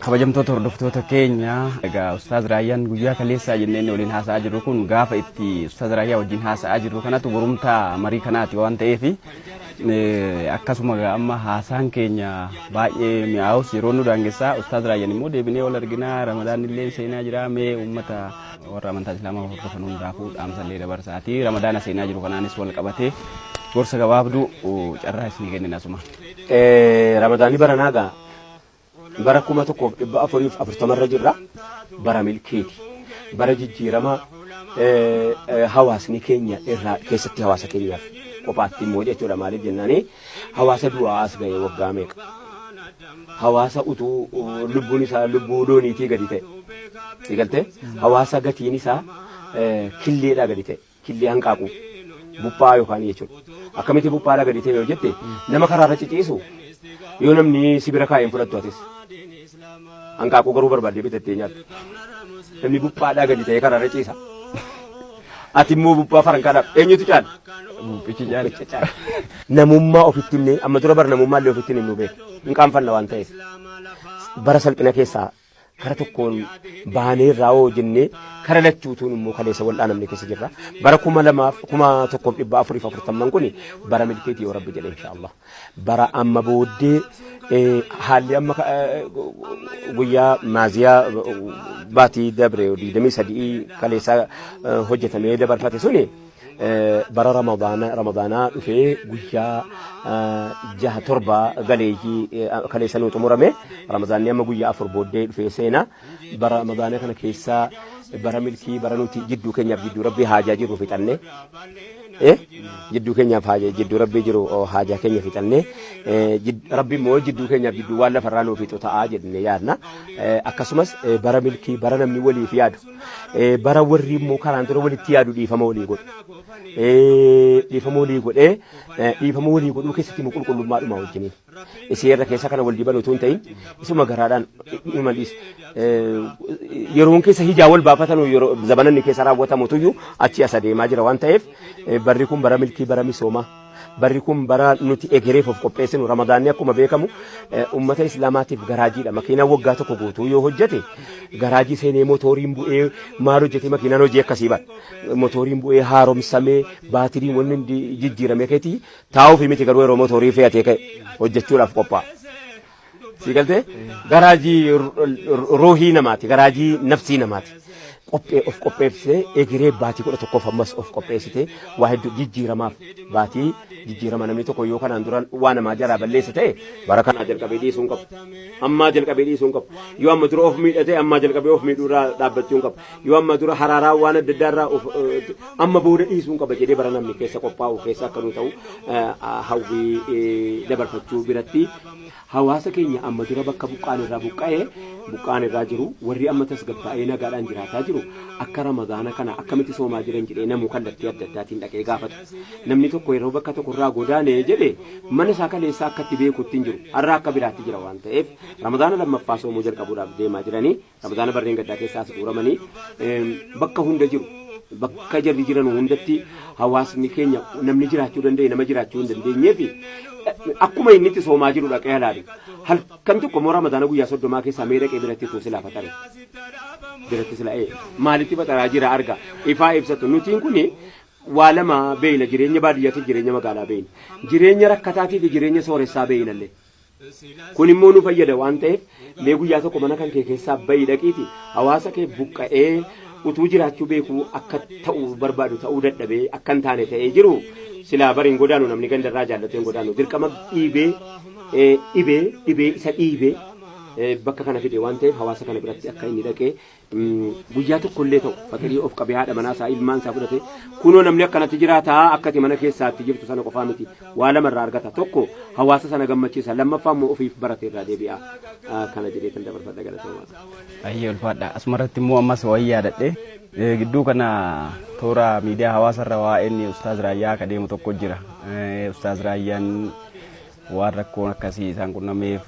Kabajamtoota hordoftoota keenya egaa Ustaaz Raayyaan guyyaa kaleessaa jenneen waliin haasa'aa jirru kun gaafa itti Ustaaz Raayyaa wajjin haasa'aa jirru kanatu borumtaa marii kanaati waan ta'eef akkasuma amma haasaan keenya baay'ee mi'aawus yeroo nu daangessaa Ustaaz Raayyaan immoo deebinee wal arginaa Ramadaan illee seenaa jira mee uummata warra amantaa Islaamaa hordofan hundaafuu dhaamsallee dabarsaati Ramadaana seenaa jiru kanaanis wal qabatee gorsa gabaabduu carraa isinii kennin asuma. Ramadaanni baranaagaa bara 1440 irra jirra bara milkeeti bara jijjiirama hawaasni keenya irraa keessatti hawaasa keenyaaf kophaatti immoo jechuudha maaliif jennaani hawaasa du'aa as ga'e waggaa meeqa hawaasa utuu lubbuun isaa lubbuu looniitii gadi ta'e sigalte hawaasa gatiin isaa killeedhaa gadi ta'e killee hanqaaqu buphaa yookaan jechuudha akkamitti buphaadhaa gadi ta'e yoo jette nama karaarra ciciisu yoo namni sibira kaa'een fudhattu atis hanqaaquu garuu barbaadee bitattee nyaattu namni buphaadhaa gadi ta'ee karaarra ciisa ati immoo buphaa farankaadhaaf eenyutu caala buphichi caala namummaa ofitti himne amma dura bara namummaa illee ofitti himnu beeku hin qaanfanna waan ta'eef bara salphina keessaa kara tokkoon baanee irraa hoo jennee kara lachuutuun immoo kaleessa wal'aa namni keessa jirra bara 1440 kun bara milkeetii yoo rabbi jedhe inshaallah bara amma booddee haalli amma guyyaa maaziyaa baatii dabre 23 kaleessa hojjetamee dabarfate suni bara ramadaanaa dhufee guyyaa 6-7 galeeyyii kaleessa nu xumurame ramadaanni amma guyyaa 4 booddee dhufee seenaa bara ramadaana kana keessaa bara milkii bara nuti jidduu keenyaaf jidduu rabbii haajaa jiru fixanne jidduu keenyaaf haajaa jidduu rabbii jiru haajaa keenya fixanne rabbii immoo jidduu keenyaaf jidduu waan lafarraa nuuf fixu ta'aa jennee yaadna akkasumas bara milkii bara namni waliif yaadu bara warri immoo karaan dura walitti yaadu dhiifama walii godhu dhiifama walii godhee dhiifama walii godhuu keessatti immoo qulqullummaadhuma wajjiniin isii irra keessa kana wal diban utuu hin ta'in isuma garaadhaan imalis yeroon keessa hijaa wal baafatan yeroo zamananni keessa raawwatamu tuyyuu achi as adeemaa jira waan ta'eef barri kun bara milkii bara misoomaa barri kun bara nuti egereef of qopheessinu ramadaanni akkuma beekamu ummata islaamaatiif garaajiidha makiinaan waggaa tokko guutuu yoo hojjete garaajii seenee motoriin bu'ee maal hojjete makiinaan hojii akkasii bara motoriin bu'ee haaromsamee baatiriin wanni jijjiirame keetii taa'uuf miti garuu yeroo motorii fe'atee ka'e hojjechuudhaaf qophaa'a. Sigalte garaajii ruuhii namaati garaajii nafsii namaati of qopheessee egeree baatii 11 ammas of qopheessite waa hedduu jijjiiramaaf baatii jijjiirama namni tokko yoo kanaan dura waa namaa jaraa balleessa ta'e bara kanaa jalqabee dhiisuun qabu ammaa jalqabee dhiisuun qabu yoo amma dura of miidhate ammaa jalqabee of miidhuurraa dhaabbachuun qabu yoo amma dura haraaraa waan adda addaarraa amma booda dhiisuun qaba jedhee bara namni keessa qophaa'u keessa akka nu ta'u hawwii dabarfachuu biratti hawaasa keenya amma dura bakka buqqaan irraa jiru warri amma tasgabbaa'ee nagaadhaan jiraataa jiru akka ramadaana kana akkamitti soomaa jiran jedhee namuu kallattii adda addaatiin dhaqee gaafata namni tokko yeroo bakka tokko irraa godaanee jedhe mana isaa kaleessaa akkatti beekutti hin jiru har'a akka biraatti jira waan ta'eef ramadaana lammaffaa soomuu jalqabuudhaaf deemaa jiranii ramadaana barreen gaddaa keessaas guuramanii bakka hunda jiru bakka jarri jiran hundatti hawaasni keenya namni jiraachuu danda'e nama jiraachuu hin dandeenyeef akkuma inni itti soomaa jiru dhaqee halaalu halkan tokko moo ramadaana guyyaa 30 keessaa mee dhaqee biratti tu silaa fatare biratti silaa maalitti fataraa jira arga ifaa ibsatu nutiin kun waa lama beeyna jireenya baadiyyaatti jireenya magaalaa beeyna jireenya rakkataatii fi jireenya sooressaa beeynallee kun immoo nu fayyada waan ta'eef mee guyyaa tokko mana kan kee keessaa bayi dhaqiiti hawaasa kee buqqa'ee utuu jiraachuu beekuu akka ta'uu barbaadu ta'uu dadhabee akka hin taane ta'ee jiru silaa bariin godaanu namni gandarraa jaallatee godaanu dirqama dhibee isa dhiibee bakka kana fide waan ta'eef hawaasa kana biratti akka inni dhaqee guyyaa tokkollee ta'u fakirii of qabee haadha manaa isaa ilmaan isaa fudhate kunoo namni akkanatti jiraataa akkati mana keessaatti jirtu sana qofaa miti waa lamarraa argata tokko hawaasa sana gammachiisa lammaffaa immoo ofiif barate irraa deebi'a kana jedhee kan dabarfadha galatoomaa. Ayyee ulfaadha asumarratti immoo ammas wayii yaadadhe gidduu kana toora miidiyaa hawaasarra waa'een Ustaaz Raayyaa akka deemu tokko jira Ustaaz Raayyaan waan rakkoon akkasii isaan qunnameef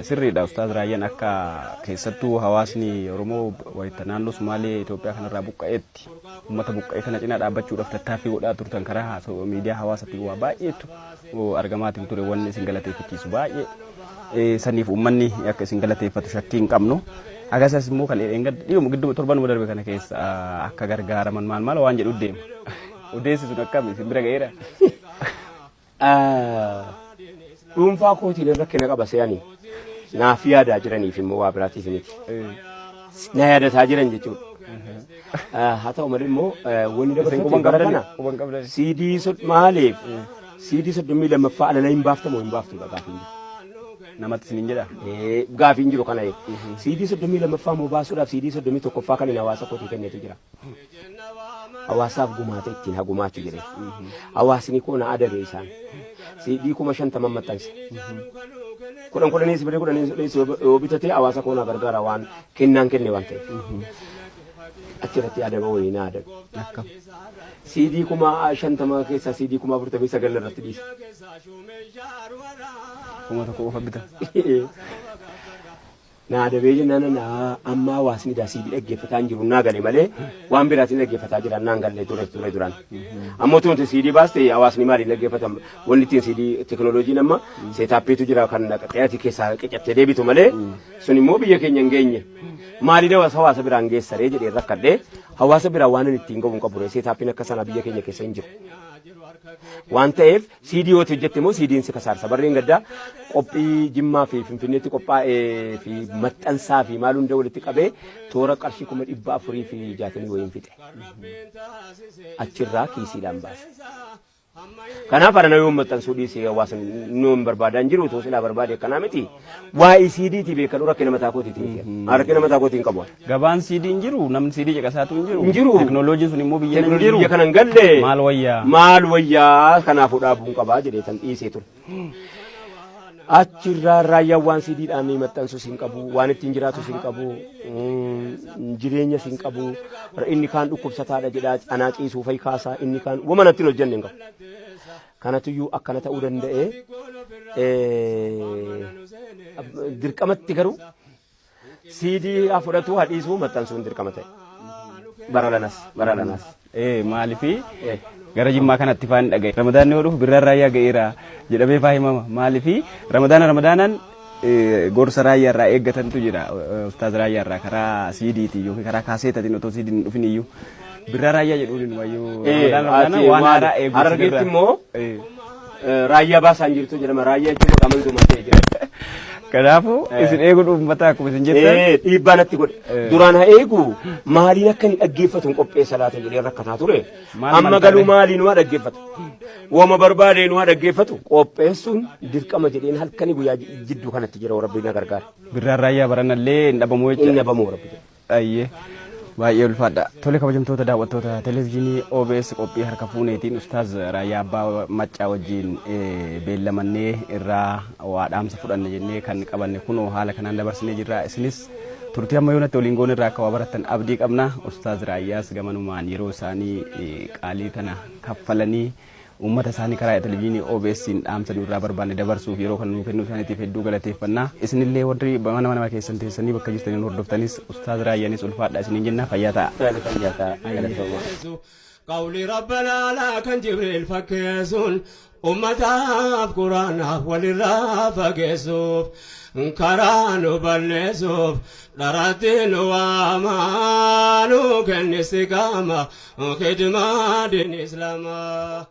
sirriidha Ustaaz Raayyaan akka keessattuu hawaasni Oromoo wayita naannoo Sumaalee Itoophiyaa kanarraa buqqa'eetti uummata buqqa'ee kana cinaa dhaabbachuudhaaf tattaaffii godhaa turtan karaa miidiyaa hawaasaatti waa baay'eetu argamaatiin ture wanni isin galateeffachiisu baay'ee saniif uummanni akka isin galateeffatu shakkii hin qabnu. Agasas immoo kan dhiibu gidduu torbanuma darbe kana keessa akka gargaaraman maal waan jedhu deema. Odeessi sun akkami isin bira ga'eera. Dhuunfaa kootiin rakkina qaba se'anii naaf yaadaa jiraniif immoo waa biraatiif miti. Na yaadataa jiran jechuudha. Haa ta'u malee immoo wanni dabalatee bara kana CD maaliif CD 32 alala hin baaftamu hin baaftu gaafiin jiru. Namatti isin jedha. Gaafiin jiru kana CD 32 moo baasuudhaaf CD 31 kan hawaasa kootii kennetu jira. Hawaasaaf gumaata ittiin hagumaachuu jedhee. Hawaasni koona adabe isaan. CD 50 maxxanse. Kudhaniis biree kudhaniis yoo bitatee hawaasa koona gargaara waan kennaan kenne waan ta'eef. Achirratti adaba wayii na adabe. Akkam. CD 50 keessaa CD 49 irratti dhiise. Kuma tokko qofa bita. Na adabee jennaan amma hawaasni CD dhaggeeffataa hin jiru naa gale malee waan biraatiin dhaggeeffataa jiran naan galle ture duraan. Ammoo tunti CD baaste hawaasni maaliin dhaggeeffatan wanni ittiin CD teknooloojiin amma seetaappiitu jira kan xayaati keessaa qiccattee deebitu malee sun immoo biyya keenya hin geenye. Maali dawas hawaasa biraan geessaree jedhee rakkadhee hawaasa biraa waan inni ittiin qabu hin qabu seetaappiin akka sana biyya keenya keessa hin jiru. Waan ta'eef CD yoo hojjette immoo CD'n si kasaarsa barreen gaddaa qophii Jimmaa fi Finfinneetti qophaa'ee fi maxxansaa fi maal hunda walitti qabee toora qarshii 460 wayiin fixe. Achirraa kiisiidhaan baase. Kanaaf ana yoo maxxansuu dhiisee hawaasni nuun barbaadan jiru otoo silaa barbaade kanaa miti. Waa'ee CD'ti beekadhu rakkina mataa kootiiti miti. Rakkina mataa kootiin qabu. Gabaan CD hin jiru namni CD caqasaatu hin jiru. Hin jiru. Teknooloojiin sun immoo biyya hin jiru. Biyya kana hin galle. Maal wayyaa kanaafuu dhaabuun qabaa jedhee tan dhiisee ture. Achirraa raayyaan waan CD'dhaan maxxansu siin qabu waan ittiin jiraatu siin qabu jireenya siin qabu inni kaan dhukkubsataadha jedhaa anaa ciisuu fa'i kaasaa inni kaan wama natti hojjenne hin qabu. Kanatuyyuu akkana ta'uu danda'e dirqamatti garuu CD fudhatu hadhiisuu maxxansuun dirqama ta'e. Baralanas. Maalifi gara Jimmaa kanatti faan dhagaye. Ramadaanni yoo dhufu birraan raayyaa ga'eera jedhamee faa himama. Maalifi Ramadaanaan gorsa raayyaa irraa eeggatantu jira. Ustaaz raayyaa irraa karaa CD'ti yookiin karaa kaaseetatiin otoo CD hin dhufin iyyuu. Birraa raayyaa jedhuun wayyuu waan haaraa eeguuf Argetti immoo raayyaa baasaan jirtu jedhama raayyaa jechuun qaama dumatee jira. Kanaafuu isin eeguu uummata akkuma isin jettan dhiibbaa natti godhe. Duraan haa eegu maaliin akka inni dhaggeeffatu hin qopheessa laata jedhee rakkataa ture. Amma galuu maaliin waa dhaggeeffatu. Wama barbaadee nu waa dhaggeeffatu qopheessuun dirqama jedheen halkanii guyyaa jidduu kanatti jira rabbi na gargaara. Birraan raayyaa baranallee hin dhabamu jechuudha. Hin dhabamu rabbi. Ayyee. Baay'ee ulfaadha. Tole kabajamtoota daawwattoota televezyiinii OBS qophii harka fuuneetiin Ustaaz Raayyaa Abbaa Maccaa wajjin beellamannee irraa waa dhaamsa fudhanne jennee kan qabanne kunoo haala kanaan dabarsinee jirra. Isinis turtii amma yoonatti waliin goon irraa akka waa barattan abdii qabna. Ustaaz Raayyaas gamanumaan yeroo isaanii qaalii kana kaffalanii ummata isaanii karaa televezyiinii OBS'n dhaamsa nurraa barbaanne dabarsuuf yeroo kan nuu kennuu isaaniitiif hedduu galateeffannaa. Isinillee warri mana keessan teessanii bakka jirtaniin hordoftanis Ustaaz Raayyaanis ulfaadha isiniin jenna fayyaa ta'a. Qawli Rabbanaa laa kan Jibriil fakkeessuun ummataaf quraanaaf walirraa fageessuuf karaa nu balleessuuf dharatti nu waamaa nu kenni istiqaama khidmaa diin islaamaa.